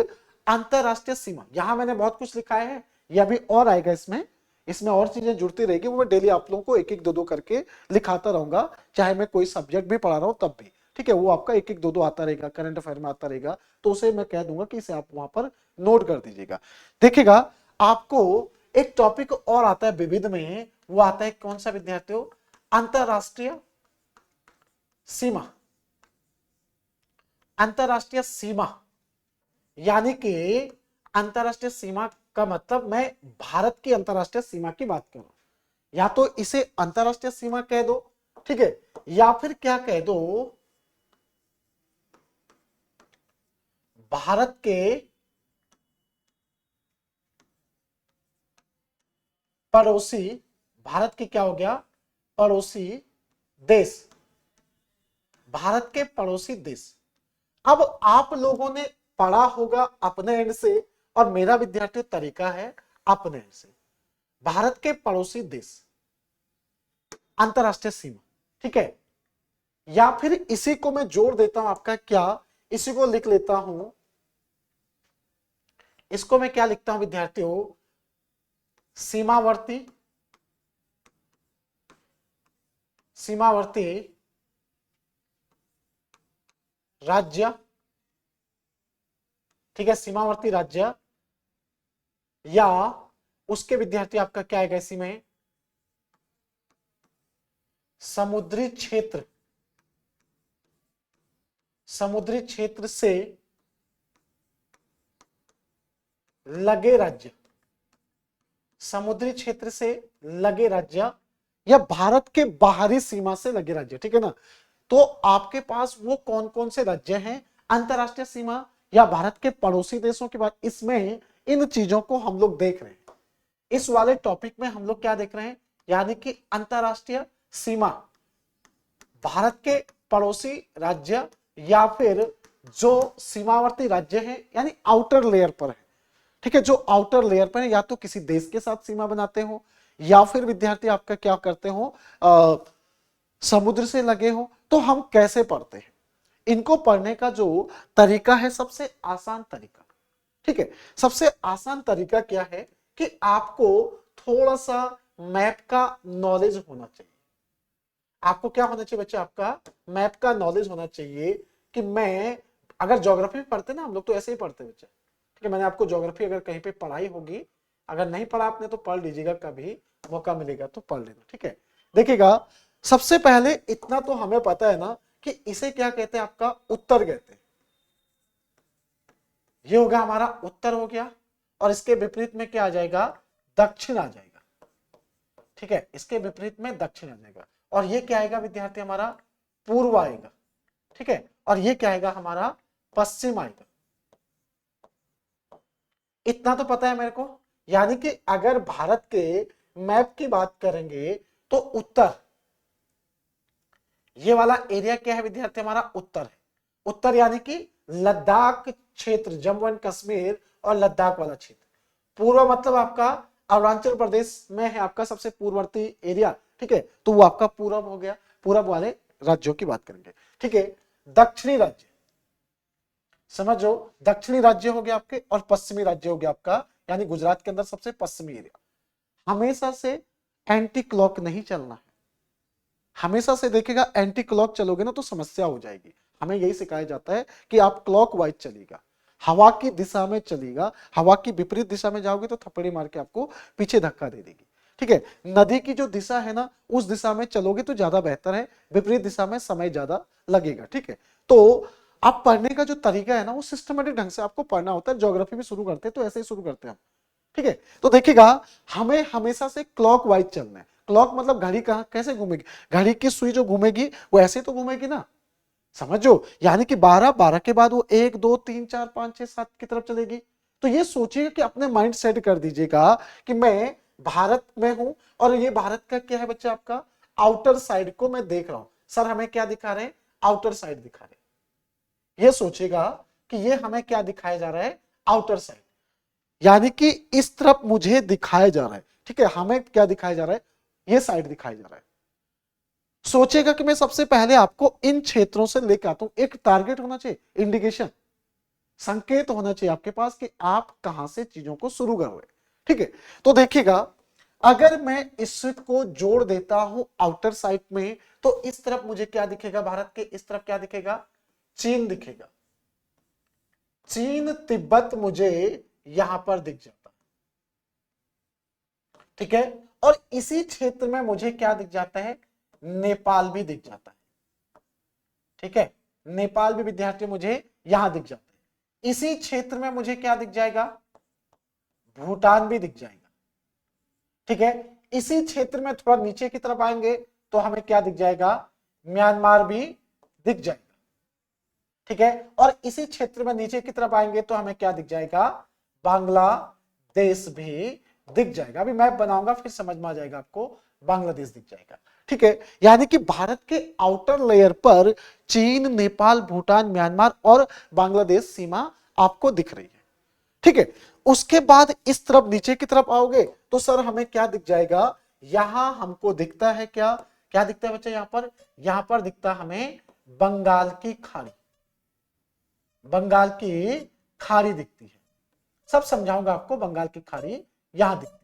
अंतरराष्ट्रीय सीमा। यहां मैंने बहुत कुछ लिखा है, यह भी और आएगा इसमें, इसमें और चीजें जुड़ती रहेगी, वो मैं डेली आप लोगों को एक एक दो दो करके लिखाता रहूंगा, चाहे मैं कोई सब्जेक्ट भी पढ़ा रहा हूं तब भी, ठीक है। वो आपका एक एक दो दो आता रहेगा, करंट अफेयर में आता रहेगा, तो उसे मैं कह दूंगा कि इसे आप वहां पर नोट कर दीजिएगा। देखिएगा आपको एक टॉपिक और आता है विविध में, वो आता है कौन सा विद्यार्थियों, अंतरराष्ट्रीय सीमा। अंतरराष्ट्रीय सीमा यानी कि अंतरराष्ट्रीय सीमा का मतलब मैं भारत की अंतरराष्ट्रीय सीमा की बात कर रहा हूं, या तो इसे अंतरराष्ट्रीय सीमा कह दो, ठीक है, या फिर क्या कह दो, भारत के पड़ोसी, भारत के क्या हो गया, पड़ोसी देश, भारत के पड़ोसी देश। अब आप लोगों ने पढ़ा होगा अपने एंड से, और मेरा विद्यार्थी तरीका है अपने एंड से, भारत के पड़ोसी देश, अंतरराष्ट्रीय सीमा, ठीक है। या फिर इसी को मैं जोड़ देता हूं, आपका क्या, इसी को लिख लेता हूं, इसको मैं क्या लिखता हूं विद्यार्थियों, सीमावर्ती, सीमावर्ती राज्य, ठीक है, सीमावर्ती राज्य, या उसके विद्यार्थी आपका क्या आएगा इसी में, समुद्री क्षेत्र, समुद्री क्षेत्र से लगे राज्य, समुद्री क्षेत्र से लगे राज्य या भारत के बाहरी सीमा से लगे राज्य, ठीक है ना। तो आपके पास वो कौन कौन से राज्य हैं, अंतरराष्ट्रीय सीमा या भारत के पड़ोसी देशों की बात, इसमें इन चीजों को हम लोग देख रहे हैं। इस वाले टॉपिक में हम लोग क्या देख रहे हैं, यानी कि अंतरराष्ट्रीय सीमा, भारत के पड़ोसी राज्य या फिर जो सीमावर्ती राज्य हैं, यानी आउटर लेयर पर है, ठीक है, जो आउटर लेयर पर है, या तो किसी देश के साथ सीमा बनाते हो या फिर विद्यार्थी आपका क्या करते हो, समुद्र से लगे हो। तो हम कैसे पढ़ते हैं, इनको पढ़ने का जो तरीका है, सबसे आसान तरीका, ठीक है, सबसे आसान तरीका क्या है कि आपको थोड़ा सा मैप का नॉलेज होना चाहिए। आपको क्या होना चाहिए बच्चे, आपका मैप का नॉलेज होना चाहिए कि मैं अगर ज्योग्राफी पढ़ते ना हम लोग तो ऐसे ही पढ़ते बच्चे, ठीक है। मैंने आपको ज्योग्राफी अगर कहीं पे पढ़ाई होगी, अगर नहीं पढ़ा आपने तो पढ़ लीजिएगा, कभी मौका मिलेगा तो पढ़ लेना, ठीक है। देखिएगा, सबसे पहले इतना तो हमें पता है ना कि इसे क्या कहते हैं, आपका उत्तर कहते हैं। ये हो गया हमारा उत्तर हो गया, और इसके विपरीत में क्या आ जाएगा, दक्षिण आ जाएगा, ठीक है, इसके विपरीत में दक्षिण आ जाएगा। और ये क्या आएगा विद्यार्थी, हमारा पूर्व आएगा, ठीक है, और ये क्या आएगा, हमारा पश्चिम आएगा। इतना तो पता है मेरे को, यानी कि अगर भारत के मैप की बात करेंगे तो उत्तर, ये वाला एरिया क्या है विद्यार्थी, हमारा उत्तर है। उत्तर यानी कि लद्दाख क्षेत्र, जम्मू एंड कश्मीर और लद्दाख वाला क्षेत्र। पूर्व मतलब आपका अरुणाचल प्रदेश में है आपका सबसे पूर्ववर्ती एरिया, ठीक है, तो वो आपका पूरब हो गया, पूरब वाले राज्यों की बात करेंगे, ठीक है। दक्षिणी राज्य समझो, दक्षिणी राज्य हो गया आपके, और पश्चिमी राज्य हो गया आपका, यानी गुजरात के अंदर सबसे पश्चिमी एरिया। हमेशा से एंटी क्लॉक नहीं चलना है, हमेशा से देखिएगा, एंटी क्लॉक चलोगे ना तो समस्या हो जाएगी। हमें यही सिखाया जाता है कि आप क्लॉक वाइज चलेगा, हवा की दिशा में चलेगा, हवा की विपरीत दिशा में जाओगे तो थप्पड़ी मार के आपको पीछे धक्का दे देगी, ठीक है। नदी की जो दिशा है ना, उस दिशा में चलोगे तो ज्यादा बेहतर है, विपरीत दिशा में समय ज्यादा लगेगा, ठीक है। तो आप पढ़ने का जो तरीका है ना, वो सिस्टमेटिक ढंग से आपको पढ़ना होता है। ज्योग्राफी भी शुरू करते हैं तो ऐसे ही शुरू करते हैं हम, ठीक है। तो देखिएगा, हमें हमेशा से क्लॉक वाइज चलना है। क्लॉक मतलब घड़ी कहां कैसे घूमेगी, घड़ी की सुई जो घूमेगी वो ऐसे तो घूमेगी ना, समझो, यानी कि 12, 12 के बाद वो 1 2 3 4 5 6 7 की तरफ चलेगी। तो ये सोचिएगा कि अपने माइंड सेट कर दीजिएगा कि मैं भारत में हूं, और ये भारत का क्या है बच्चा, आपका आउटर साइड को मैं देख रहा हूं। सर हमें क्या दिखा रहे हैं, आउटर साइड दिखा रहे हैं। ये सोचेगा कि ये हमें क्या दिखाया जा रहा है, आउटर साइड, यानी कि इस तरफ मुझे दिखाया जा रहा है, ठीक है। हमें क्या दिखाया जा रहा है, ये साइड दिखाया जा रहा है। सोचेगा कि मैं सबसे पहले आपको इन क्षेत्रों से लेकर आता हूं। एक टारगेट होना चाहिए, इंडिकेशन, संकेत होना चाहिए आपके पास कि आप कहां से चीजों को शुरू करोगे, ठीक है। तो देखिएगा, अगर मैं इसको जोड़ देता हूं आउटर साइड में, तो इस तरफ मुझे क्या दिखेगा, भारत के इस तरफ क्या दिखेगा, चीन दिखेगा। चीन तिब्बत मुझे यहां पर दिख जाता, ठीक है। और इसी क्षेत्र में मुझे क्या दिख जाता है, नेपाल भी दिख जाता है, ठीक है। नेपाल भी विद्यार्थी मुझे यहां दिख जाता है। इसी क्षेत्र में मुझे क्या दिख जाएगा, भूटान भी दिख जाएगा, ठीक है। इसी क्षेत्र में थोड़ा नीचे की तरफ आएंगे तो हमें क्या दिख जाएगा, म्यांमार भी दिख जाएगा, ठीक है। और इसी क्षेत्र में नीचे की तरफ आएंगे तो हमें क्या दिख जाएगा, बांग्लादेश भी दिख जाएगा। अभी मैप बनाऊंगा फिर समझ में आ जाएगा आपको, बांग्लादेश दिख जाएगा, ठीक है। यानी कि भारत के आउटर लेयर पर चीन, नेपाल, भूटान, म्यांमार और बांग्लादेश सीमा आपको दिख रही है, ठीक है। उसके बाद इस तरफ नीचे की तरफ आओगे तो सर हमें क्या दिख जाएगा, यहां हमको दिखता है क्या, क्या दिखता है बच्चा, यहां पर दिखता हमें बंगाल की खाड़ी, बंगाल की खाड़ी दिखती है। सब समझाऊंगा आपको, बंगाल की खाड़ी यहां दिखती है,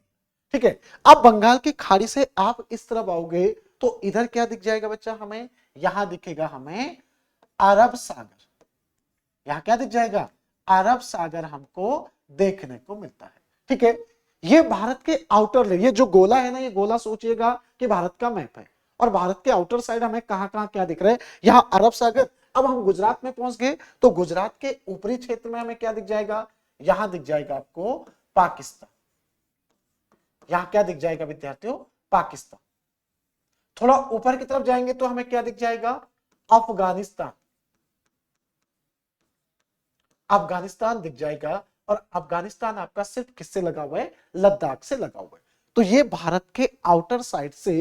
ठीक है। अब बंगाल की खाड़ी से आप इस तरफ आओगे तो इधर क्या दिख जाएगा बच्चा, हमें यहां दिखेगा हमें अरब सागर, यहां क्या दिख जाएगा, अरब सागर हमको देखने को मिलता है, ठीक है। ये भारत के आउटर लेयर, ये जो गोला है ना, ये गोला सोचिएगा कि भारत का मैप है, और भारत के आउटर साइड हमें कहां कहां क्या दिख रहा है, यहां अरब सागर। अब हम गुजरात में पहुंच गए तो गुजरात के ऊपरी क्षेत्र में हमें क्या दिख जाएगा, यहां दिख जाएगा आपको पाकिस्तान। यहां क्या दिख जाएगा विद्यार्थियों? पाकिस्तान। थोड़ा ऊपर की तरफ जाएंगे तो हमें क्या दिख जाएगा? अफगानिस्तान। अफगानिस्तान दिख जाएगा, और अफगानिस्तान आपका सिर्फ किससे लगा हुआ है? लद्दाख से लगा हुआ है। तो ये भारत के आउटर साइड से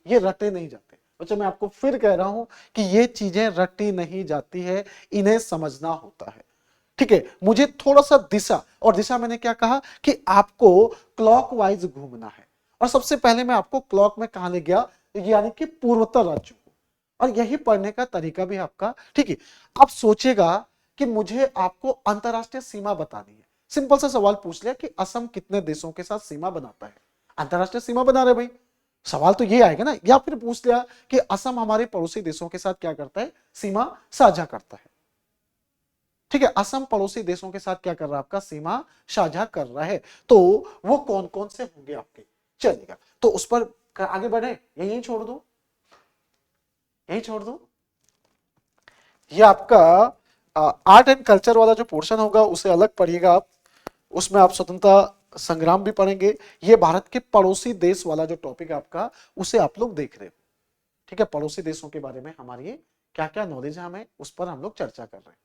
ये रटे नहीं जाते बच्चों। मैं आपको फिर कह रहा हूं कि ये चीजें रटी नहीं जाती है, इन्हें समझना होता है। ठीक है, मुझे थोड़ा सा दिशा, और दिशा मैंने क्या कहा कि आपको क्लॉकवाइज घूमना है। और सबसे पहले मैं आपको क्लॉक में कहां ले गया? यानी कि पूर्वोत्तर राज्यों को। और यही पढ़ने का तरीका भी आपका ठीक है। अब सोचेगा कि मुझे आपको अंतरराष्ट्रीय सीमा बतानी है। सिंपल सा सवाल पूछ लिया कि असम कितने देशों के साथ सीमा बनाता है? अंतरराष्ट्रीय सीमा बना रहे भाई, सवाल तो ये आएगा ना। या फिर पूछ लिया कि असम हमारे पड़ोसी देशों के साथ क्या करता है? सीमा साझा करता है। ठीक है, असम पड़ोसी देशों के साथ क्या कर रहा है? आपका सीमा साझा कर रहा है। तो वो कौन कौन से होंगे आपके? चलेगा, तो उस पर आगे बढ़े, यही छोड़ दो, यही छोड़ दो। ये आपका आर्ट एंड कल्चर वाला जो पोर्शन होगा उसे अलग पढ़िएगा आप। उसमें आप स्वतंत्रता संग्राम भी पढ़ेंगे। ये भारत के पड़ोसी देश वाला जो टॉपिक है आपका, उसे आप लोग देख रहे हो। ठीक है, पड़ोसी देशों के बारे में हमारी क्या क्या नॉलेज है, हमें उस पर हम लोग चर्चा कर रहे हैं।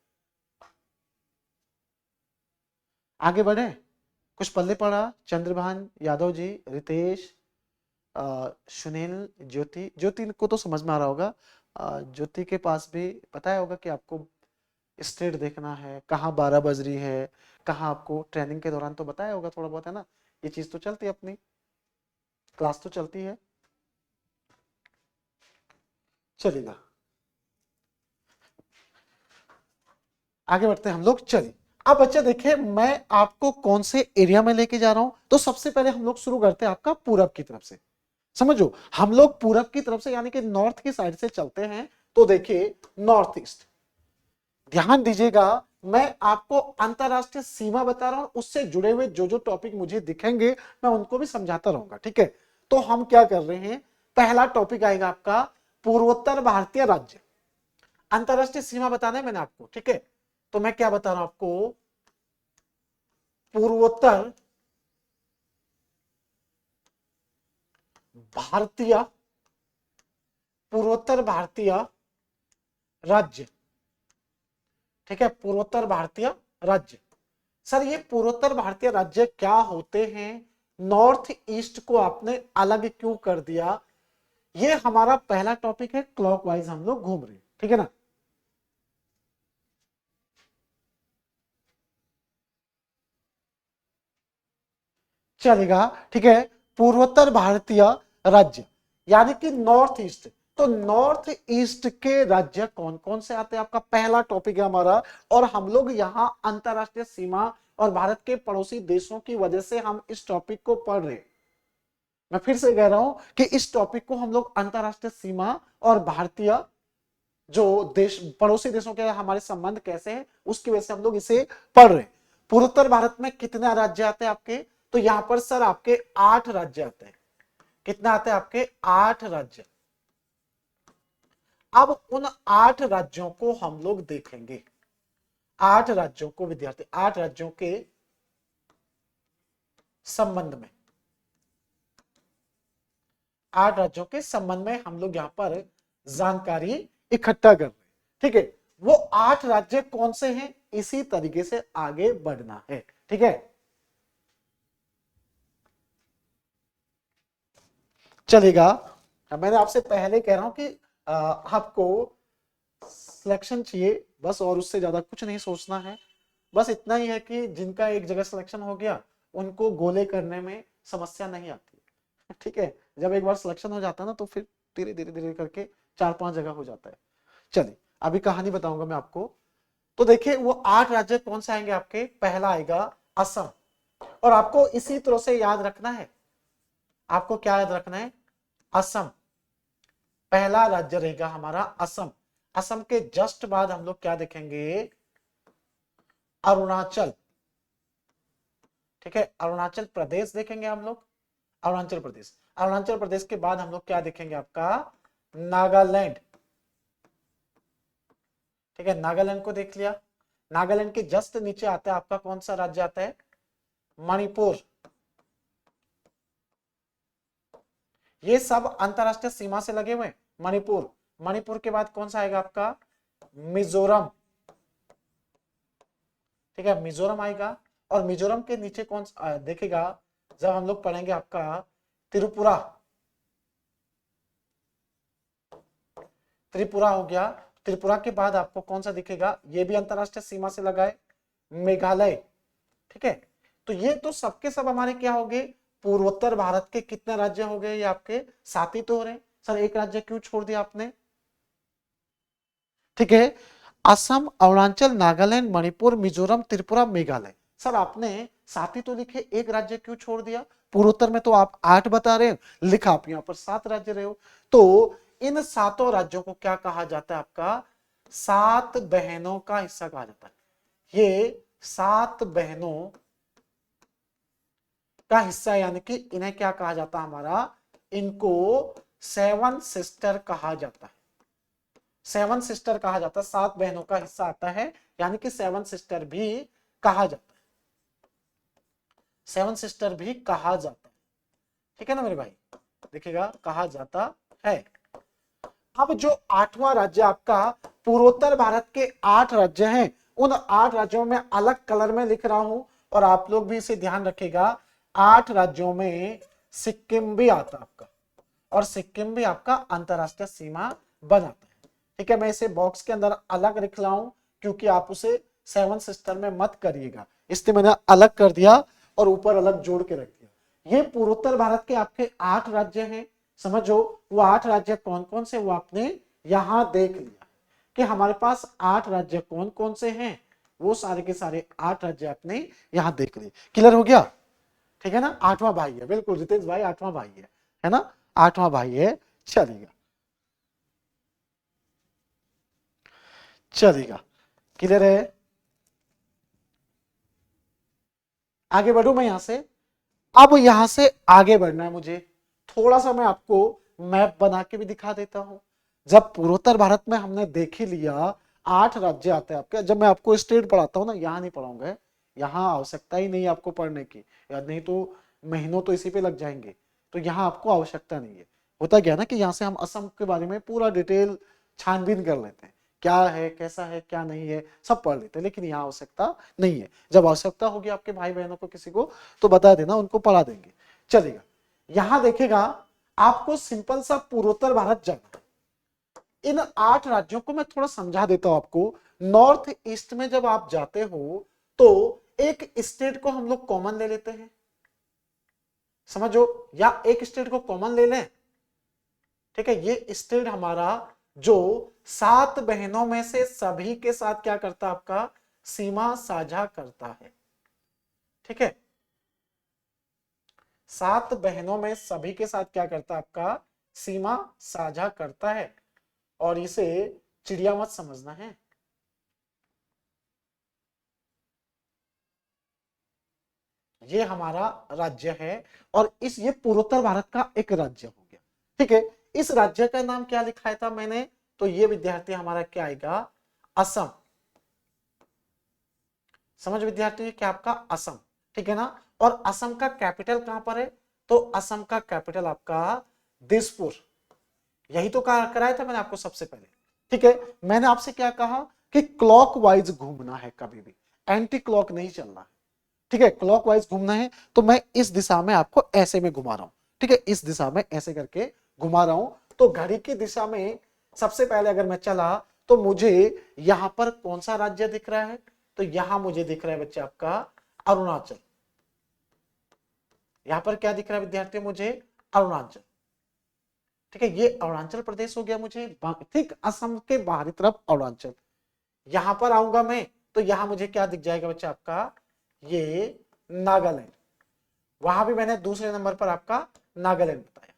आगे बढ़े, कुछ पल्ले पड़ा। चंद्रभान यादव जी, रितेश, सुनील, ज्योति। ज्योति को तो समझ में आ रहा होगा। ज्योति के पास भी पता होगा कि आपको स्टेट देखना है, कहाँ 12 बज रही है, कहाँ आपको ट्रेनिंग के दौरान तो बताया होगा थोड़ा बहुत, है ना? ये चीज तो चलती है, अपनी क्लास तो चलती है। चलिएगा, आगे बढ़ते हैं हम लोग। चलिए, अब बच्चे देखिए, मैं आपको कौन से एरिया में लेके जा रहा हूं। तो सबसे पहले हम लोग शुरू करते हैं आपका पूरब की तरफ से। समझो, हम लोग पूरब की तरफ से यानी कि नॉर्थ की साइड से चलते हैं। तो देखिए, नॉर्थ ईस्ट, ध्यान दीजिएगा, मैं आपको अंतरराष्ट्रीय सीमा बता रहा हूं, उससे जुड़े हुए जो जो टॉपिक मुझे दिखेंगे मैं उनको भी समझाता रहूंगा। ठीक है, तो हम क्या कर रहे हैं? पहला टॉपिक आएगा आपका पूर्वोत्तर भारतीय राज्य। अंतरराष्ट्रीय सीमा बताना है मैंने आपको। ठीक है, तो मैं क्या बता रहा हूं आपको? पूर्वोत्तर भारतीय, पूर्वोत्तर भारतीय राज्य। ठीक है, पूर्वोत्तर भारतीय राज्य। सर, ये पूर्वोत्तर भारतीय राज्य क्या होते हैं? नॉर्थ ईस्ट को आपने अलग क्यों कर दिया? ये हमारा पहला टॉपिक है, क्लॉकवाइज हम लोग घूम रहे हैं। ठीक है ना? चलेगा, ठीक है। पूर्वोत्तर भारतीय राज्य यानी कि नॉर्थ ईस्ट। तो नॉर्थ ईस्ट के राज्य कौन कौन से आते हैं? आपका पहला टॉपिक है हमारा। और हम लोग यहां अंतरराष्ट्रीय सीमा और भारत के पड़ोसी देशों की वजह से हम इस टॉपिक को पढ़ रहे हैं। मैं फिर से कह रहा हूं कि इस टॉपिक को हम लोग अंतरराष्ट्रीय सीमा और भारतीय जो देश, पड़ोसी देशों के हमारे संबंध कैसे हैं, उसकी वजह से हम लोग इसे पढ़ रहे हैं। पूर्वोत्तर भारत में कितने राज्य आते हैं आपके? तो यहां पर सर आपके 8 राज्य आते हैं। कितने आते हैं आपके? 8 राज्य। अब उन 8 राज्यों को हम लोग देखेंगे। 8 राज्यों को विद्यार्थी, 8 राज्यों के संबंध में, 8 राज्यों के संबंध में हम लोग यहां पर जानकारी इकट्ठा कर रहे हैं। ठीक है, वो 8 राज्य कौन से हैं, इसी तरीके से आगे बढ़ना है। ठीक है, चलेगा। मैंने आपसे पहले कह रहा हूं कि आपको सिलेक्शन चाहिए बस, और उससे ज्यादा कुछ नहीं सोचना है। बस इतना ही है कि जिनका एक जगह सिलेक्शन हो गया, उनको गोले करने में समस्या नहीं आती। ठीक है, जब एक बार सिलेक्शन हो जाता है ना, तो फिर धीरे धीरे धीरे करके 4-5 जगह हो जाता है। चलिए, अभी कहानी बताऊंगा मैं आपको। तो देखिए, वो 8 राज्य कौन से आएंगे आपके? पहला आएगा असम। और आपको इसी तरह से याद रखना है। आपको क्या याद रखना है? असम पहला राज्य रहेगा हमारा, असम। असम के जस्ट बाद हम लोग क्या देखेंगे? अरुणाचल। ठीक है, अरुणाचल प्रदेश देखेंगे हम लोग। अरुणाचल प्रदेश, अरुणाचल प्रदेश के बाद हम लोग क्या देखेंगे? आपका नागालैंड। ठीक है, नागालैंड को देख लिया। नागालैंड के जस्ट नीचे आता है आपका कौन सा राज्य आता है? मणिपुर, ये सब अंतरराष्ट्रीय सीमा से लगे हुए। मणिपुर, मणिपुर के बाद कौन सा आएगा आपका, मिजोरम, ठीक है, मिजोरम आएगा। और मिजोरम के नीचे कौन सा देखेगा, जब हम लोग पढ़ेंगे आपका त्रिपुरा, त्रिपुरा हो गया। त्रिपुरा के बाद आपको कौन सा दिखेगा, ये भी अंतरराष्ट्रीय सीमा से लगा है, मेघालय, ठीक है। तो ये तो सबके सब हमारे क्या हो गए, पूर्वोत्तर भारत के कितने राज्य हो गए, ये आपके 7 ही तो हो रहे। सर एक राज्य क्यों छोड़ दिया आपने, ठीक है, असम, अरुणाचल, नागालैंड, मणिपुर, मिजोरम, त्रिपुरा, मेघालय। सर आपने 7 ही तो लिखे, एक राज्य क्यों छोड़ दिया, पूर्वोत्तर में तो आप 8 बता रहे हो, लिखा आप यहाँ पर 7 राज्य रहे हो। तो इन 7 राज्यों को क्या कहा जाता है, आपका 7 बहनों का हिस्सा कहा जाता है। ये 7 बहनों का हिस्सा, यानी कि इन्हें क्या कहा जाता है हमारा, इनको 7 सिस्टर कहा जाता है। 7 सिस्टर कहा जाता है, 7 बहनों का हिस्सा आता है, यानी कि 7 सिस्टर भी कहा जाता है, 7 सिस्टर भी कहा जाता है, ठीक है ना मेरे भाई, देखिएगा कहा जाता है। अब जो 8वां राज्य आपका, पूर्वोत्तर भारत के 8 राज्य हैं, उन 8 राज्यों में अलग कलर में लिख रहा हूं, और आप लोग भी इसे ध्यान रखिएगा, 8 राज्यों में सिक्किम भी आता आपका, और सिक्किम भी आपका अंतरराष्ट्रीय सीमा बनाता है, ठीक है। मैं इसे बॉक्स के अंदर अलग लिख रहा हूं, क्योंकि आप उसे 7 सिस्टर में मत करिएगा, इसलिए मैंने अलग कर दिया और ऊपर अलग जोड़ के रख दिया। ये पूर्वोत्तर भारत के आपके 8 राज्य हैं, समझो वो 8 राज्य कौन कौन से, वो आपने यहां देख लिया कि हमारे पास 8 राज्य कौन कौन से हैं, वो सारे के सारे 8 राज्य आपने यहां देख लिए। क्लियर हो गया, ठीक है ना। 8वां भाई है, बिल्कुल रितेश भाई 8वां भाई है ना, 8वां भाई है, चलेगा चलेगा, क्लियर है। आगे बढ़ू मैं यहां से, अब यहां से आगे बढ़ना है मुझे, थोड़ा सा मैं आपको मैप बना के भी दिखा देता हूं। जब पूर्वोत्तर भारत में हमने देख ही लिया 8 राज्य आते हैं आपके, जब मैं आपको स्टेट पढ़ाता हूं ना, यहां नहीं पढ़ाऊंगा, यहां आवश्यकता ही नहीं है आपको पढ़ने की, या नहीं तो महीनों तो इसी पे लग जाएंगे, तो यहां आपको आवश्यकता नहीं है। होता क्या ना कि यहाँ से हम असम के बारे में पूरा डिटेल छानबीन कर लेते हैं, क्या है कैसा है क्या नहीं है सब पढ़ लेते हैं, लेकिन यहाँ आवश्यकता नहीं है। जब आवश्यकता होगी आपके भाई बहनों को किसी को, तो बता देना, उनको पढ़ा देंगे, चलेगा। यहां देखेगा आपको सिंपल सा पूर्वोत्तर भारत जाना, इन 8 राज्यों को मैं थोड़ा समझा देता हूं आपको। नॉर्थ ईस्ट में जब आप जाते हो तो एक स्टेट को हम लोग कॉमन ले लेते हैं, समझो, या एक स्टेट को कॉमन ले लें, ठीक है। ये स्टेट हमारा जो 7 बहनों में से सभी के साथ क्या करता है, आपका सीमा साझा करता है, ठीक है। 7 बहनों में सभी के साथ क्या करता है, आपका सीमा साझा करता है, और इसे चिड़िया मत समझना है, ये हमारा राज्य है, और इस ये पूर्वोत्तर भारत का एक राज्य हो गया, ठीक है। इस राज्य का नाम क्या लिखाया था मैंने, तो ये विद्यार्थी हमारा क्या आएगा, असम, समझ विद्यार्थी क्या आपका असम, ठीक है ना। और असम का कैपिटल कहां पर है, तो असम का कैपिटल आपका दिसपुर, यही तो कराया था मैंने आपको सबसे पहले, ठीक है। मैंने आपसे क्या कहा कि क्लॉक वाइज घूमना है, कभी भी एंटी क्लॉक नहीं चलना है, ठीक है, क्लॉक वाइज घूमना है। तो मैं इस दिशा में आपको ऐसे में घुमा रहा हूं, ठीक है, इस दिशा में ऐसे करके घुमा रहा हूं। तो घड़ी की दिशा में सबसे पहले अगर मैं चला तो मुझे यहां पर कौन सा राज्य दिख रहा है, तो यहां मुझे दिख रहा है बच्चे आपका अरुणाचल, यहां पर क्या दिख रहा है विद्यार्थी, मुझे अरुणाचल, ठीक है, ये अरुणाचल प्रदेश हो गया मुझे, ठीक असम के बाहरी तरफ अरुणाचल। यहां पर आऊंगा मैं तो यहां मुझे क्या दिख जाएगा बच्चा आपका, ये नागालैंड, वहां भी मैंने दूसरे नंबर पर आपका नागालैंड बताया,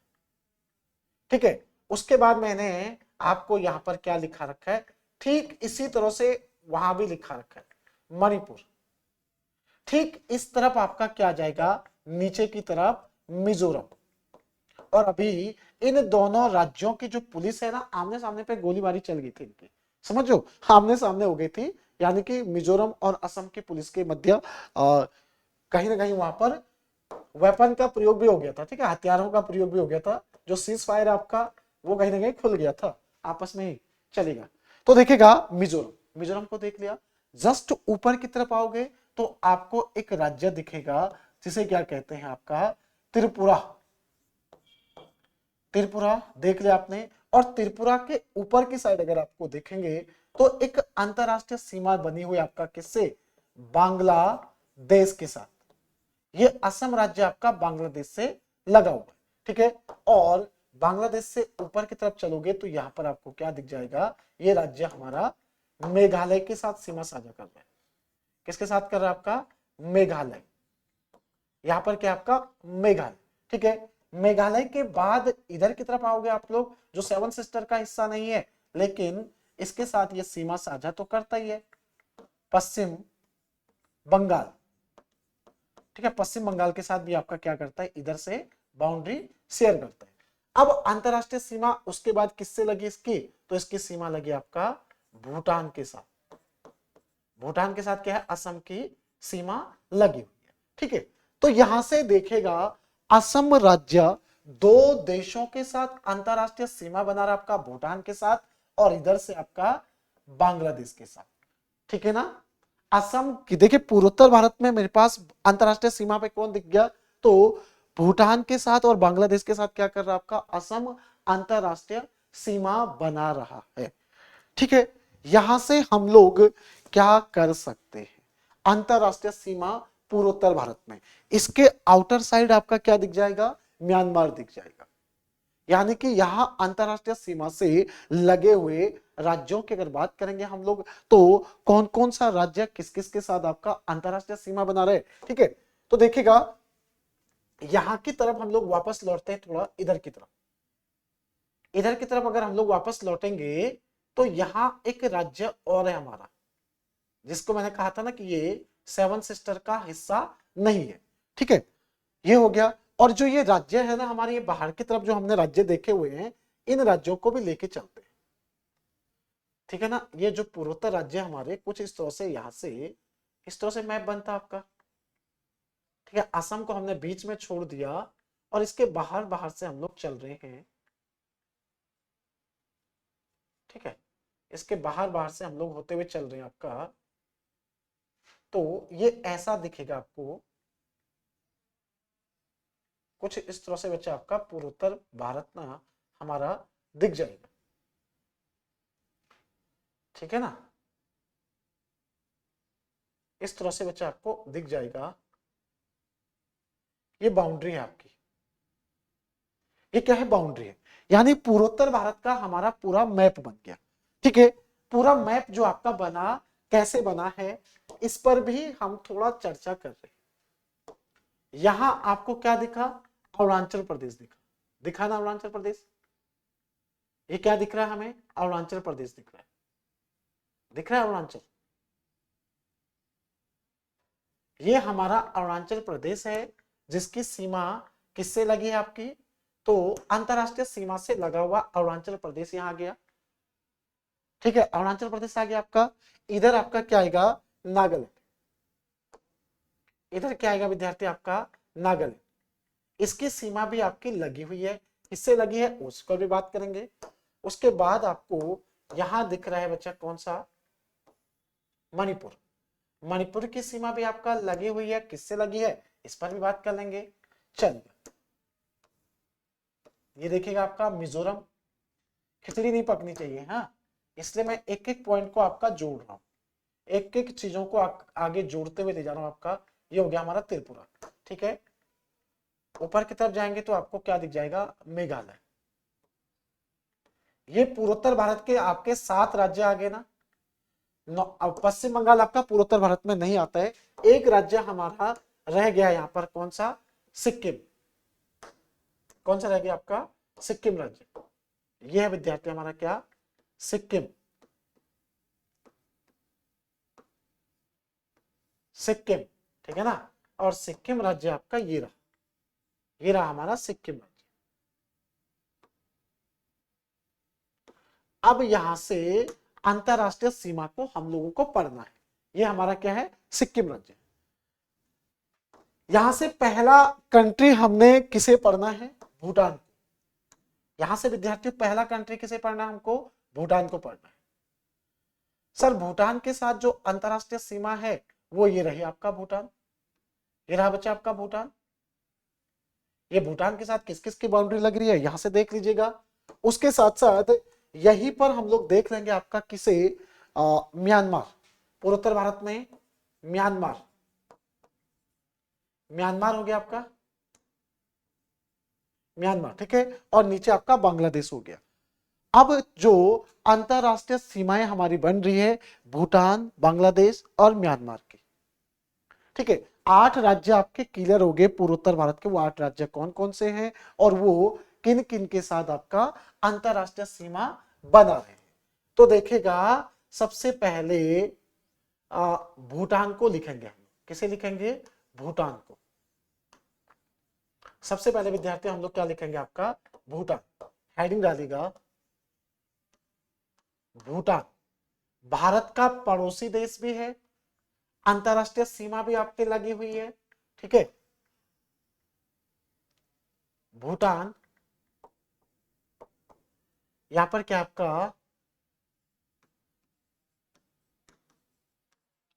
ठीक है। उसके बाद मैंने आपको यहां पर क्या लिखा रखा है, ठीक इसी तरह से वहां भी लिखा रखा है मणिपुर, ठीक इस तरफ आपका क्या जाएगा, नीचे की तरफ मिजोरम। और अभी इन दोनों राज्यों की जो पुलिस है ना, आमने सामने पे गोलीबारी चल गई थी इनकी, समझो आमने सामने हो गई थी, यानी कि मिजोरम और असम की पुलिस के मध्य कहीं ना कहीं वहां पर वेपन का प्रयोग भी हो गया था, ठीक है, हथियारों का प्रयोग भी हो गया था, जो सीज फायर आपका वो कहीं ना कहीं खुल गया था, आपस में ही चलेगा। तो देखेगा मिजोरम, मिजोरम को देख लिया। जस्ट ऊपर की तरफ आओगे तो आपको एक राज्य दिखेगा जिसे क्या कहते हैं आपका त्रिपुरा, त्रिपुरा देख लिया आपने। और त्रिपुरा के ऊपर की साइड अगर आपको देखेंगे तो एक अंतरराष्ट्रीय सीमा बनी हुई आपका किससे, बांग्लादेश के साथ। ये असम राज्य आपका बांग्लादेश से लगा हुआ है, ठीक है। और बांग्लादेश से ऊपर की तरफ चलोगे तो यहां पर आपको क्या दिख जाएगा, ये राज्य हमारा मेघालय के साथ सीमा साझा कर रहा है। किसके साथ कर रहा है आपका, मेघालय। यहां पर क्या आपका मेघालय, ठीक है। मेघालय के बाद इधर की तरफ आओगे आप लोग, जो सेवन सिस्टर का हिस्सा नहीं है लेकिन इसके साथ ये सीमा साझा तो करता ही है, पश्चिम बंगाल, ठीक है। पश्चिम बंगाल के साथ भी आपका क्या करता है, इधर से बाउंड्री शेयर करता है। अब अंतरराष्ट्रीय सीमा उसके बाद किससे लगी इसकी, तो इसकी सीमा लगी आपका भूटान के साथ। भूटान के साथ क्या है, असम की सीमा लगी हुई है, ठीक है। तो यहां से देखेगा असम राज्य दो देशों के साथ अंतरराष्ट्रीय सीमा बना रहा आपका भूटान के साथ, और इधर से आपका बांग्लादेश के साथ, ठीक है ना। असम की देखिए पूर्वोत्तर भारत में मेरे पास अंतरराष्ट्रीय सीमा पे कौन दिख गया, तो भूटान के साथ और बांग्लादेश के साथ क्या कर रहा है आपका असम अंतरराष्ट्रीय सीमा बना रहा है, ठीक है। यहां से हम लोग क्या कर सकते हैं, अंतरराष्ट्रीय सीमा पूर्वोत्तर भारत में, इसके आउटर साइड आपका क्या दिख जाएगा, म्यांमार दिख जाएगा। यानी कि यहां अंतरराष्ट्रीय सीमा से लगे हुए राज्यों की अगर बात करेंगे हम लोग तो कौन कौन सा राज्य किस किस के साथ आपका अंतरराष्ट्रीय सीमा बना रहे, ठीक है। तो देखिएगा यहां की तरफ हम लोग वापस लौटते हैं, थोड़ा इधर की तरफ, इधर की तरफ अगर हम लोग वापस लौटेंगे तो यहां एक राज्य और है हमारा, जिसको मैंने कहा था ना कि ये सेवन सिस्टर का हिस्सा नहीं है, ठीक है। ये हो गया। और जो ये राज्य है ना हमारे, ये बाहर की तरफ जो हमने राज्य देखे हुए हैं, इन राज्यों को भी लेके चलते हैं, ठीक है ना। ये जो पूर्वोत्तर राज्य हमारे कुछ इस तरह से, यहां से इस तरह से मैप बनता आपका, ठीक है। असम को हमने बीच में छोड़ दिया और इसके बाहर बाहर से हम लोग चल रहे हैं, ठीक है। इसके बाहर बाहर से हम लोग होते हुए चल रहे हैं आपका, तो ये ऐसा दिखेगा आपको कुछ इस तरह से बच्चा आपका पूर्वोत्तर भारत ना हमारा दिख जाएगा, ठीक है ना। इस तरह से बच्चा आपको दिख जाएगा, ये बाउंड्री है आपकी, ये क्या है, बाउंड्री है। यानी पूर्वोत्तर भारत का हमारा पूरा मैप बन गया, ठीक है। पूरा मैप जो आपका बना, कैसे बना है इस पर भी हम थोड़ा चर्चा कर रहे हैं। यहां आपको क्या दिखा, अरुणाचल प्रदेश दिखा, दिखा ना अरुणाचल प्रदेश, ये क्या दिख रहा है हमें, अरुणाचल प्रदेश दिख रहा है, दिख रहा है अरुणाचल, ये हमारा अरुणाचल प्रदेश है, जिसकी सीमा किससे लगी है आपकी, तो अंतरराष्ट्रीय सीमा से लगा हुआ अरुणाचल प्रदेश यहां आ गया, ठीक है। अरुणाचल प्रदेश आ गया आपका। इधर आपका क्या आएगा, नागालैंड, इधर क्या आएगा विद्यार्थी आपका, नागालैंड। इसकी सीमा भी आपकी लगी हुई है, किससे लगी है उस पर भी बात करेंगे। उसके बाद आपको यहां दिख रहा है बच्चा कौन सा, मणिपुर, मणिपुर की सीमा भी आपका लगी हुई है, किससे लगी है इस पर भी बात कर लेंगे। चलिए ये देखिएगा आपका मिजोरम, खिचड़ी नहीं पकनी चाहिए, हाँ, इसलिए मैं एक एक पॉइंट को आपका जोड़ रहा हूं, एक एक चीजों को आगे जोड़ते हुए ले जा रहा हूं आपका। ये हो गया हमारा त्रिपुरा, ठीक है। ऊपर की तरफ जाएंगे तो आपको क्या दिख जाएगा, मेघालय। ये पूर्वोत्तर भारत के आपके 7 राज्य आ गए ना। अब पश्चिम बंगाल आपका पूर्वोत्तर भारत में नहीं आता है, एक राज्य हमारा रह गया यहाँ पर, कौन सा, सिक्किम। कौन सा रह गया आपका, सिक्किम राज्य। यह है विद्यार्थी हमारा क्या, सिक्किम, सिक्किम, ठीक है ना। और सिक्किम राज्य आपका ये रहा, ये रहा हमारा सिक्किम राज्य। अब यहां से अंतरराष्ट्रीय सीमा को हम लोगों को पढ़ना है, ये हमारा क्या है, सिक्किम राज्य। यहां से पहला कंट्री हमने किसे पढ़ना है? भूटान। यहां से विद्यार्थियों पहला कंट्री किसे पढ़ना है हमको? भूटान को पढ़ना है। सर भूटान के साथ जो अंतरराष्ट्रीय सीमा है वो ये रही आपका भूटान, ये रहा बच्चा आपका भूटान। ये भूटान के साथ किस किस की बाउंड्री लग रही है यहां से देख लीजिएगा। उसके साथ साथ यहीं पर हम लोग देख लेंगे आपका किसे, म्यांमार, पूर्वोत्तर भारत में म्यांमार, म्यांमार हो गया आपका, म्यांमार, ठीक है। और नीचे आपका बांग्लादेश हो गया। अब जो अंतरराष्ट्रीय सीमाएं हमारी बन रही है भूटान, बांग्लादेश और म्यांमार की, ठीक है। 8 राज्य आपके क्लियर हो गए पूर्वोत्तर भारत के। वो 8 राज्य कौन कौन से हैं और वो किन किन के साथ आपका अंतरराष्ट्रीय सीमा बना रहे हैं? तो देखेगा सबसे पहले भूटान को लिखेंगे हम। किसे लिखेंगे? भूटान को। सबसे पहले विद्यार्थी हम लोग क्या लिखेंगे आपका? भूटान। हेडिंग डालेगा भूटान। भारत का पड़ोसी देश भी है, अंतरराष्ट्रीय सीमा भी आपके लगी हुई है, ठीक है। भूटान, यहां पर क्या आपका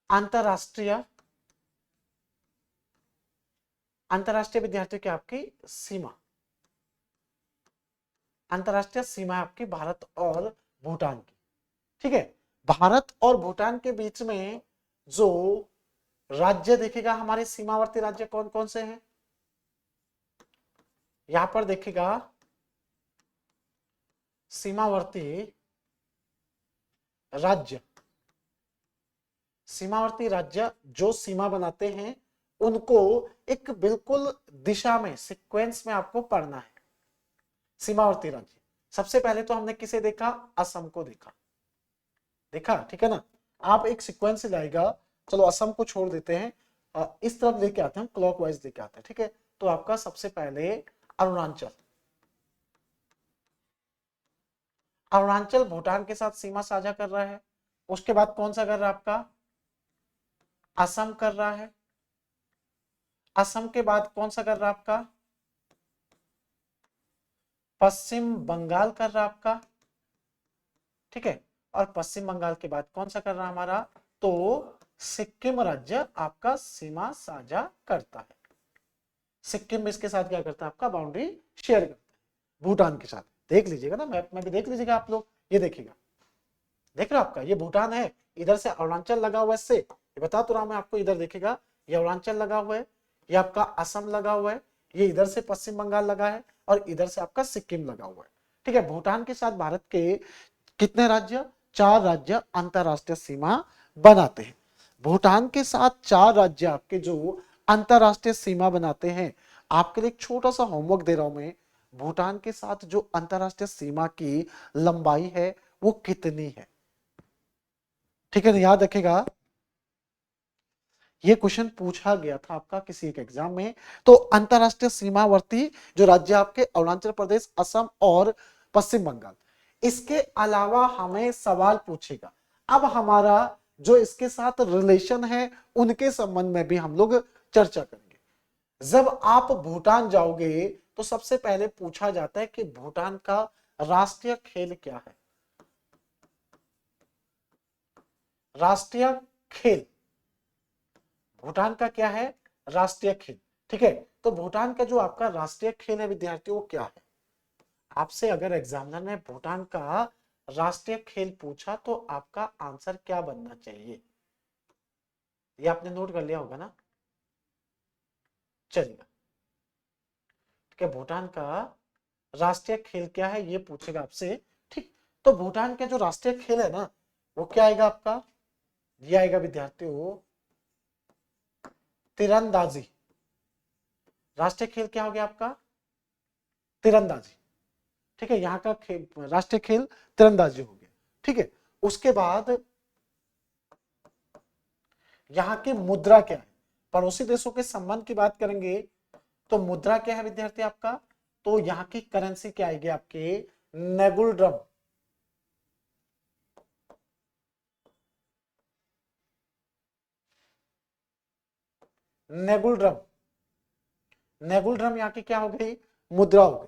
अंतरराष्ट्रीय, अंतरराष्ट्रीय विद्यार्थियों की आपकी सीमा, अंतरराष्ट्रीय सीमा है आपकी भारत और भूटान की, ठीक है। भारत और भूटान के बीच में जो राज्य देखेगा हमारे सीमावर्ती राज्य कौन कौन से हैं? यहां पर देखेगा सीमावर्ती राज्य, सीमावर्ती राज्य जो सीमा बनाते हैं उनको एक बिल्कुल दिशा में, सीक्वेंस में आपको पढ़ना है। सीमावर्ती राज्य सबसे पहले तो हमने किसे देखा? असम को देखा, देखा, ठीक है ना। आप एक सीक्वेंस से जाएगा, चलो असम को छोड़ देते हैं, इस तरफ लेके आते हैं, क्लॉकवाइज लेके आते हैं, ठीक है। तो आपका सबसे पहले अरुणाचल, अरुणाचल भूटान के साथ सीमा साझा कर रहा है। उसके बाद कौन सा कर रहा है आपका? असम कर रहा है। असम के बाद कौन सा कर रहा है आपका? पश्चिम बंगाल कर रहा है आपका, ठीक है। और पश्चिम बंगाल के बाद कौन सा कर रहा है हमारा? तो सिक्किम राज्य आपका सीमा साझा करता है। सिक्किम इसके साथ क्या करता है? आपका बाउंड्री शेयर करता है भूटान के साथ। देख लीजिएगा ना, मैप में भी देख लीजिएगा आप लोग, ये देखिएगा, देख रहे हो आपका ये भूटान है, इधर से अरुणाचल लगा हुआ है। इससे ये बता तो रहा हूं मैं आपको, इधर देखिएगा ये अरुणाचल लगा हुआ है, ये आपका असम लगा हुआ है, ये इधर से पश्चिम बंगाल लगा है और इधर से आपका सिक्किम लगा हुआ है, ठीक है। भूटान के साथ भारत के कितने राज्य? 4 राज्य अंतरराष्ट्रीय सीमा बनाते हैं। भूटान के साथ 4 राज्य आपके जो अंतरराष्ट्रीय सीमा बनाते हैं। आपके लिए एक छोटा सा होमवर्क दे रहा हूं मैं, भूटान के साथ जो अंतरराष्ट्रीय सीमा की लंबाई है वो कितनी है, ठीक है। याद रखेगा ये क्वेश्चन पूछा गया था आपका किसी एक एग्जाम में। तो अंतरराष्ट्रीय सीमावर्ती जो राज्य आपके अरुणाचल प्रदेश, असम और पश्चिम बंगाल, इसके अलावा हमें सवाल पूछेगा। अब हमारा जो इसके साथ रिलेशन है उनके संबंध में भी हम लोग चर्चा करेंगे। जब आप भूटान जाओगे तो सबसे पहले पूछा जाता है कि भूटान का राष्ट्रीय खेल क्या है? राष्ट्रीय खेल भूटान का क्या है? राष्ट्रीय खेल, ठीक है। तो भूटान का जो आपका राष्ट्रीय खेल है विद्यार्थियों वो क्या है? आपसे अगर एग्जामिनर ने भूटान का राष्ट्रीय खेल पूछा तो आपका आंसर क्या बनना चाहिए? ये आपने नोट कर लिया होगा ना? चलिए, ठीक है। भूटान का राष्ट्रीय खेल क्या है ये पूछेगा आपसे, ठीक। तो भूटान का जो राष्ट्रीय खेल है ना वो क्या आएगा आपका? ये आएगा विद्यार्थियों तीरंदाजी। राष्ट्रीय खेल क्या हो गया आपका? तीरंदाजी, ठीक है। यहाँ का राष्ट्रीय खेल तीरंदाजी हो गया, ठीक है। उसके बाद यहाँ की मुद्रा क्या है? पड़ोसी देशों के संबंध की बात करेंगे तो मुद्रा क्या है विद्यार्थी आपका? तो यहाँ की करेंसी क्या आएगी आपके? नेगुल ड्रम, नेगुल ड्रम, नेगुल ड्रम यहाँ की क्या हो गई, मुद्रा हो गई।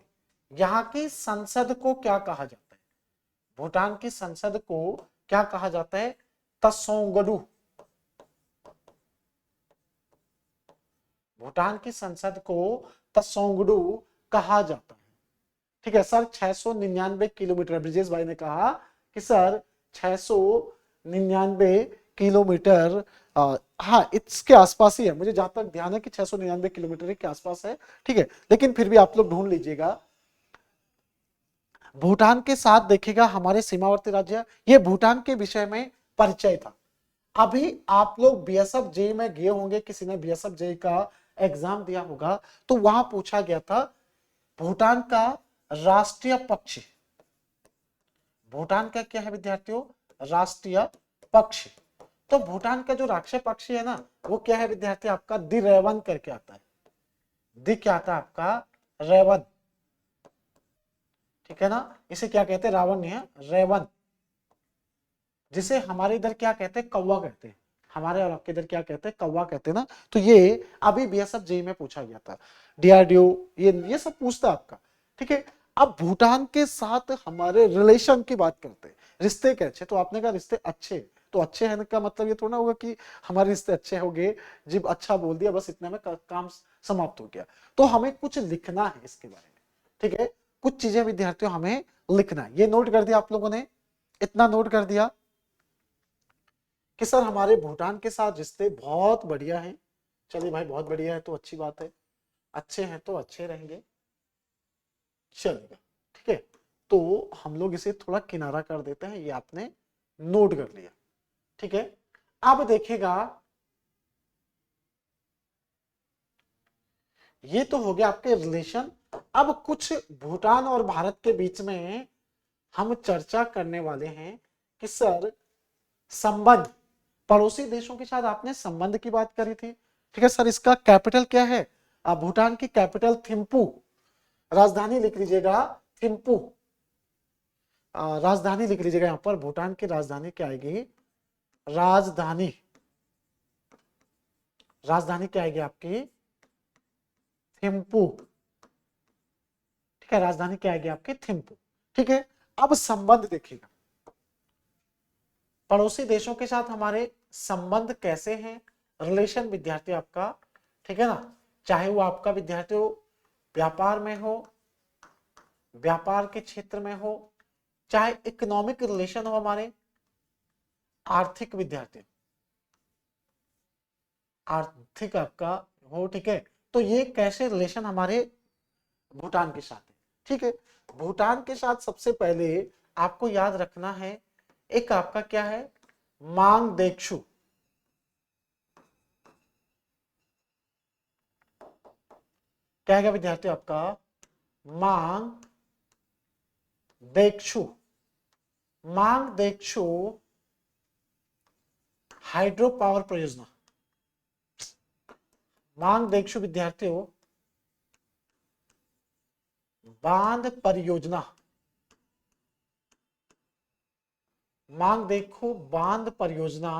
यहाँ की संसद को क्या कहा जाता है, भूटान की संसद को क्या कहा जाता है, तसोंगडू। भूटान की संसद को तसोंगडू कहा जाता है। ठीक है सर, 699 किलोमीटर, ब्रिजेश भाई ने कहा कि सर 699 किलोमीटर, हाँ इसके आसपास ही है, मुझे जहां तक ध्यान है कि 699 किलोमीटर के आसपास है। ठीक है, लेकिन फिर भी आप लोग ढूंढ लीजिएगा। भूटान के साथ देखिएगा हमारे सीमावर्ती राज्य, ये भूटान के विषय में परिचय था। अभी आप लोग बीएसएफ जे में गए होंगे, किसी ने बीएसएफ जे का एग्जाम दिया होगा, तो वहां पूछा गया था भूटान का राष्ट्रीय पक्षी, भूटान का क्या है विद्यार्थियों, राष्ट्रीय पक्षी। तो भूटान का जो राष्ट्रीय पक्षी है ना, वो क्या है विद्यार्थी, आपका दी रेवन करके आता है। दी क्या आता है आपका, रेवन। ठीक है ना, इसे क्या कहते हैं, रावण नहीं है, रेवन, जिसे हमारे इधर क्या कहते हैं, कौवा कहते हैं। हमारे और आपके इधर क्या कहते हैं, कौवा कहते हैं ना। तो ये अभी बीएसएफ जेई में पूछा गया था, डीआरडीओ ये सब पूछता है आपका। ठीक है, अब भूटान के साथ हमारे रिलेशन की बात करते हैं, रिश्ते कैसे, तो आपने कहा रिश्ते अच्छे, तो अच्छे हैं का मतलब ये थोड़ा होगा कि हमारे रिश्ते अच्छे हो गए, जब अच्छा बोल दिया बस इतने में काम समाप्त हो गया। तो हमें कुछ लिखना है इसके बारे में। ठीक है, कुछ चीजें विद्यार्थियों हमें लिखना है, ये नोट कर दिया आप लोगों ने, इतना नोट कर दिया कि सर हमारे भूटान के साथ रिश्ते बहुत बढ़िया हैं। चलिए भाई, बहुत बढ़िया है तो अच्छी बात है, अच्छे हैं तो अच्छे रहेंगे, चलेगा। ठीक है, तो हम लोग इसे थोड़ा किनारा कर देते हैं, ये आपने नोट कर लिया। ठीक है, अब देखिएगा, ये तो हो गया आपके रिलेशन। अब कुछ भूटान और भारत के बीच में हम चर्चा करने वाले हैं कि सर संबंध, पड़ोसी देशों के साथ आपने संबंध की बात करी थी। ठीक है सर, इसका कैपिटल क्या है, भूटान की कैपिटल थिम्पू, राजधानी लिख लीजिएगा थिम्पू, राजधानी लिख लीजिएगा यहां पर, भूटान की राजधानी क्या आएगी, राजधानी, राजधानी क्या आएगी आपकी, थिम्पू। ठीक है, राजधानी क्या आएगी आपकी, थिम्पू। ठीक है, अब संबंध देखिएगा, पड़ोसी देशों के साथ हमारे संबंध कैसे हैं, रिलेशन विद्यार्थी आपका। ठीक है ना, चाहे वो आपका विद्यार्थी व्यापार में हो, व्यापार के क्षेत्र में हो, चाहे इकोनॉमिक रिलेशन हो, हमारे आर्थिक विद्यार्थी, आर्थिक आपका हो। ठीक है, तो ये कैसे रिलेशन हमारे भूटान के साथ है। ठीक है, भूटान के साथ सबसे पहले आपको याद रखना है, एक आपका क्या है, मांग देक्षु। क्या है विद्यार्थी आपका, मांग देक्षु। मांग देक्षु हाइड्रो पावर परियोजना, मांग देक्षु विद्यार्थियों बांध परियोजना, मांग देखो बांध परियोजना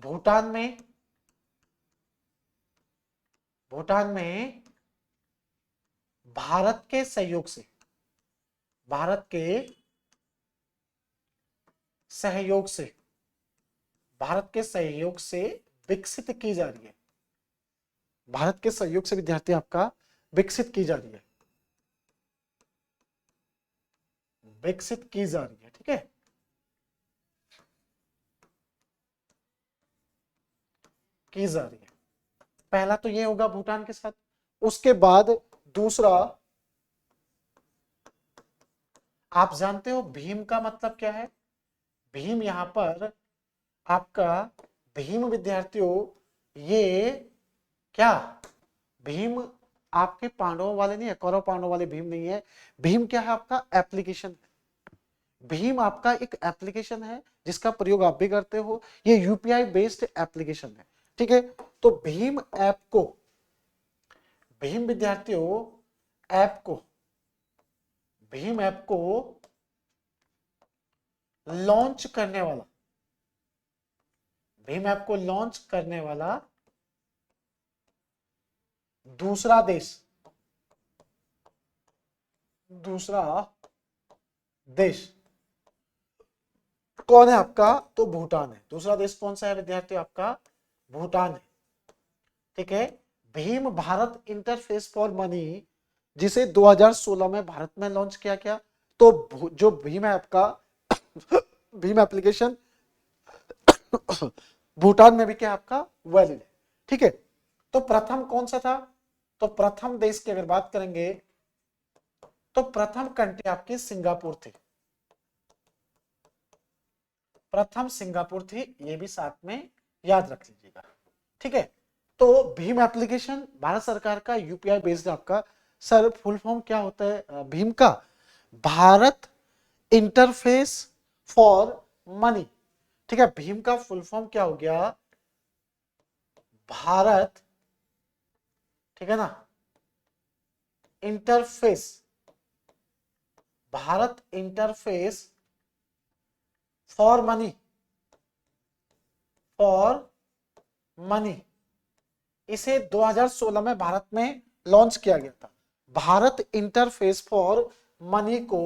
भूटान में, भूटान में भारत के सहयोग से, भारत के सहयोग से, भारत के सहयोग से विकसित की जा रही है, भारत के सहयोग से विद्यार्थी आपका विकसित की जा रही है, विकसित की जा रही है। ठीक है, की जा रही है, पहला तो ये होगा भूटान के साथ। उसके बाद दूसरा, आप जानते हो भीम का मतलब क्या है, भीम यहां पर आपका, भीम विद्यार्थियों ये क्या, भीम आपके पांडवों वाले नहीं है, कौरव पांडवों वाले भीम नहीं है। भीम क्या है आपका, एप्लीकेशन। भीम आपका एक एप्लीकेशन है जिसका प्रयोग आप भी करते हो, ये यूपीआई बेस्ड एप्लीकेशन है। ठीक है, तो भीम ऐप को, भीम विद्यार्थियों ऐप को, भीम ऐप को लॉन्च करने वाला, भीम ऐप को लॉन्च करने वाला दूसरा देश, दूसरा देश कौन है आपका? तो भूटान है। दूसरा देश कौन सा है विद्यार्थी? आपका भूटान है। ठीक है। Bhim Bharat interface for money, जिसे 2016 में भारत में लॉन्च किया गया। तो जो भीम है आपका, भीम एप्लीकेशन भूटान में भी क्या आपका वैलिड है। ठीक है। तो प्रथम कौन सा था? तो प्रथम देश की अगर बात करेंगे तो प्रथम कंट्री आपकी सिंगापुर थी। प्रथम सिंगापुर थी, ये भी साथ में याद रख लीजिएगा। ठीक है। तो भीम एप्लीकेशन भारत सरकार का यूपीआई बेस्ड आपका, सर फुल फॉर्म क्या होता है भीम का? Bharat interface for money. ठीक है। भीम का फुल फॉर्म क्या हो गया? भारत, ठीक है ना, interface, Bharat interface for money, for money. इसे 2016 में भारत में लॉन्च किया गया था। भारत इंटरफेस फॉर मनी को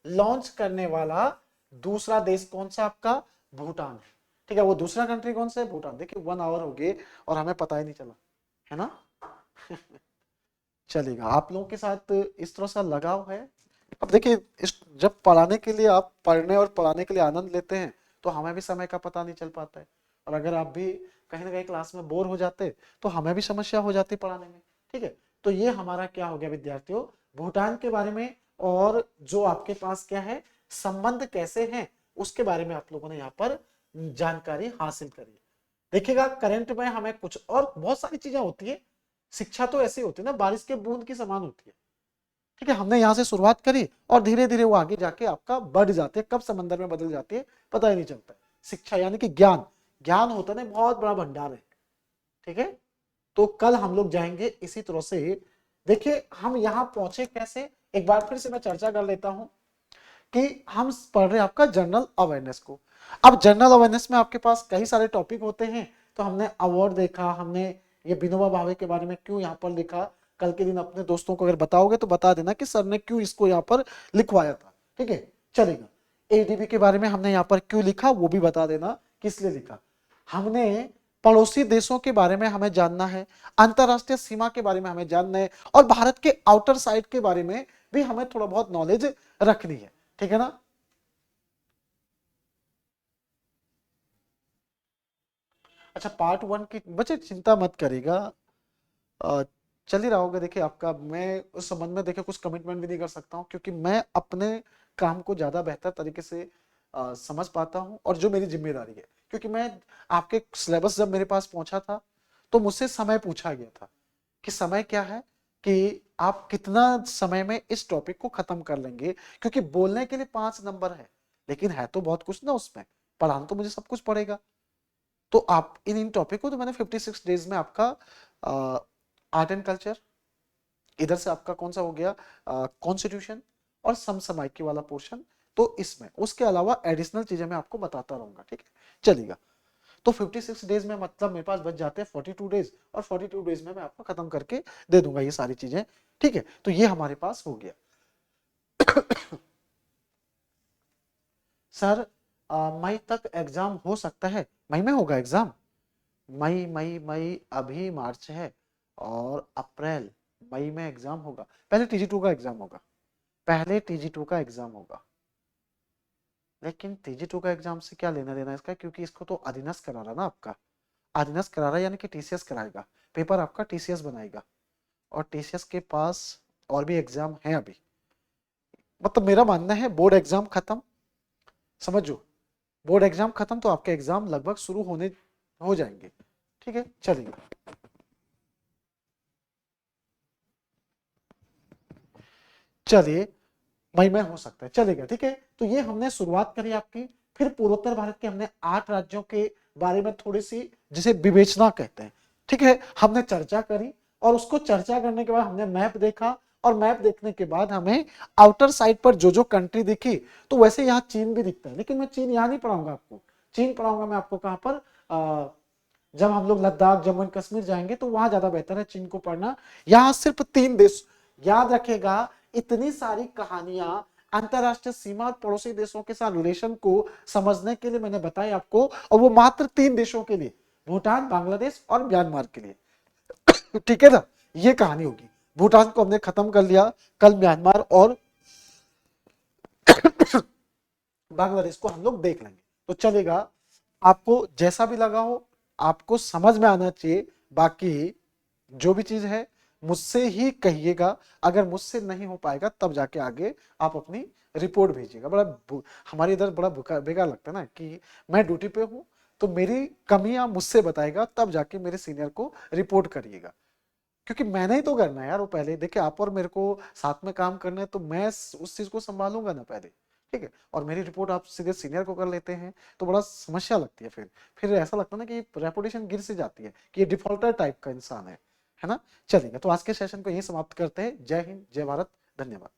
लॉन्च करने वाला दूसरा देश कौन सा आपका? भूटान है। ठीक है। वो दूसरा कंट्री कौन सा है? भूटान। देखिए 1 आवर हो गए और हमें पता ही नहीं चला, है ना। चलेगा, आप लोगों के साथ इस तरह सा लगाव है। अब देखिए जब पढ़ाने के लिए, आप पढ़ने और पढ़ाने के लिए आनंद लेते हैं तो हमें भी समय का पता नहीं चल पाता है। और अगर आप भी कहीं ना कहीं क्लास में बोर हो जाते तो हमें भी समस्या हो जाती पढ़ाने में। ठीक है। तो ये हमारा क्या हो गया विद्यार्थियों, भूटान के बारे में, और जो आपके पास क्या है संबंध कैसे हैं उसके बारे में आप लोगों ने यहाँ पर जानकारी हासिल करी। देखिएगा करंट में हमें कुछ और बहुत सारी चीजें होती है। शिक्षा तो ऐसी होती है ना, बारिश के बूंद की समान होती है। ठीक है। हमने यहाँ से शुरुआत करी और धीरे धीरे वो आगे जाके आपका बढ़ जाते हैं, कब समंदर में बदल जाती है पता ही नहीं चलता है। शिक्षा यानी कि ज्ञान, ज्ञान होता है बहुत बड़ा भंडार है। ठीक है। तो कल हम लोग जाएंगे इसी तरह से। देखिए हम यहाँ पहुंचे कैसे, एक बार फिर से मैं चर्चा कर लेता हूं कि हम पढ़ रहे हैं आपका जनरल अवेयरनेस को। अब जनरल अवेयरनेस में आपके पास कई सारे टॉपिक होते हैं। तो हमने अवार्ड देखा, हमने ये विनोबा भावे के बारे में क्यों यहाँ पर लिखा, कल के दिन अपने दोस्तों को अगर बताओगे तो बता देना कि सर ने क्यों इसको यहाँ पर लिखवाया था। ठीक है, चलेगा। एडीबी के बारे में हमने यहाँ पर क्यों लिखा वो भी बता देना किस लिए लिखा। हमने पड़ोसी देशों के बारे में हमें जानना है, अंतरराष्ट्रीय सीमा के बारे में हमें जानना है, और भारत के आउटर साइड के बारे में भी हमें थोड़ा बहुत नॉलेज रखनी है। ठीक है ना। अच्छा पार्ट 1 की बच्चे चिंता मत करिएगा, अ, चल ही रहा होगा। देखिए आपका, मैं उस संबंध में देखिए कुछ कमिटमेंट भी नहीं कर सकता हूँ क्योंकि मैं अपने काम को ज्यादा बेहतर तरीके से समझ पाता हूँ और जो मेरी जिम्मेदारी है। क्योंकि मैं आपके सिलेबस जब मेरे पास पहुंचा था तो मुझसे समय पूछा गया था कि समय क्या है, कि आप कितना समय में इस टॉपिक को खत्म कर लेंगे। क्योंकि बोलने के लिए 5 नंबर है लेकिन है तो बहुत कुछ ना उसमें, पढ़ाना तो मुझे सब कुछ पड़ेगा। तो आप इन टॉपिक को, तो मैंने 56 डेज में आपका आर्ट एंड कल्चर, इधर से आपका कौन सा हो गया कॉन्स्टिट्यूशन और समसामयिकी वाला पोर्शन, तो इसमें उसके अलावा एडिशनल चीजें मैं आपको बताता रहूंगा। ठीक है, चलेगा। तो 56 डेज में मतलब मेरे पास बच जाते हैं 42 डेज, और 42 डेज में मैं आपको खत्म करके दे दूंगा ये सारी चीजें। ठीक है, तो ये हमारे पास हो गया। सर मई तक एग्जाम हो सकता है, मई में होगा एग्जाम। मई मई मई अभी मार्च है और अप्रैल, मई में एग्जाम होगा। पहले टीजी 2 का एग्जाम होगा, पहले टीजी 2 का एग्जाम होगा। लेकिन टीजी 2 का एग्जाम से क्या लेना देना इसका, क्योंकि इसको तो अधीनस्थ करा रहा ना आपका, अधीनस्थ करा रहा यानी कि टीसीएस कराएगा, पेपर आपका टीसीएस बनाएगा। और टीसीएस के पास और भी एग्जाम है अभी। मतलब मेरा मानना है बोर्ड एग्जाम खत्म, समझो, बोर्ड एग्जाम खत्म तो आपके एग्जाम लगभग शुरू होने हो जाएंगे। ठीक है, चलिए। चलिए मई में हो सकता है, चलेगा। ठीक है, तो ये हमने शुरुआत करी आपकी। फिर पूर्वोत्तर भारत के हमने 8 राज्यों के बारे में थोड़ी सी, जिसे विवेचना कहते हैं, ठीक है, हमने चर्चा करी। और उसको चर्चा करने के बाद हमने मैप देखा, और मैप देखने के बाद हमें आउटर साइड पर जो जो कंट्री दिखी, तो वैसे यहाँ चीन भी दिखता है, लेकिन मैं चीन यहाँ नहीं पढ़ाऊंगा आपको। चीन पढ़ाऊंगा मैं आपको कहाँ पर, जब हम लोग लद्दाख जम्मू एंड कश्मीर जाएंगे तो वहां ज्यादा बेहतर है चीन को पढ़ना। यहाँ सिर्फ 3 देश याद रखेगा, इतनी सारी कहानियां अंतरराष्ट्रीय सीमा और पड़ोसी देशों के साथ रिलेशन को समझने के लिए मैंने बताया आपको, और वो मात्र 3 देशों के लिए, भूटान, बांग्लादेश और म्यांमार के लिए। ठीक है ना, ये कहानी होगी। भूटान को हमने खत्म कर लिया, कल म्यांमार और बांग्लादेश को हम लोग देख लेंगे, तो चलेगा। आपको जैसा भी लगा हो, आपको समझ में आना चाहिए। बाकी जो भी चीज है मुझसे ही कहिएगा, अगर मुझसे नहीं हो पाएगा तब जाके आगे आप अपनी रिपोर्ट भेजिएगा। हमारे इधर बड़ा बेकार लगता है ना कि मैं ड्यूटी पे हूं तो मेरी कमियां मुझसे बताएगा, तब जाके मेरे सीनियर को रिपोर्ट करिएगा, क्योंकि मैंने ही तो करना है यार। वो पहले देखिए, आप और मेरे को साथ में काम करना है, तो मैं उस चीज को संभालूंगा ना पहले। ठीक है, और मेरी रिपोर्ट आप सीधे सीनियर को कर लेते हैं तो बड़ा समस्या लगती है। फिर ऐसा लगता है ना कि रेपुटेशन गिर सी जाती है कि ये डिफॉल्टर टाइप का इंसान है ना। चलेगा, तो आज के सेशन को यही समाप्त करते हैं। जय हिंद, जय भारत, धन्यवाद।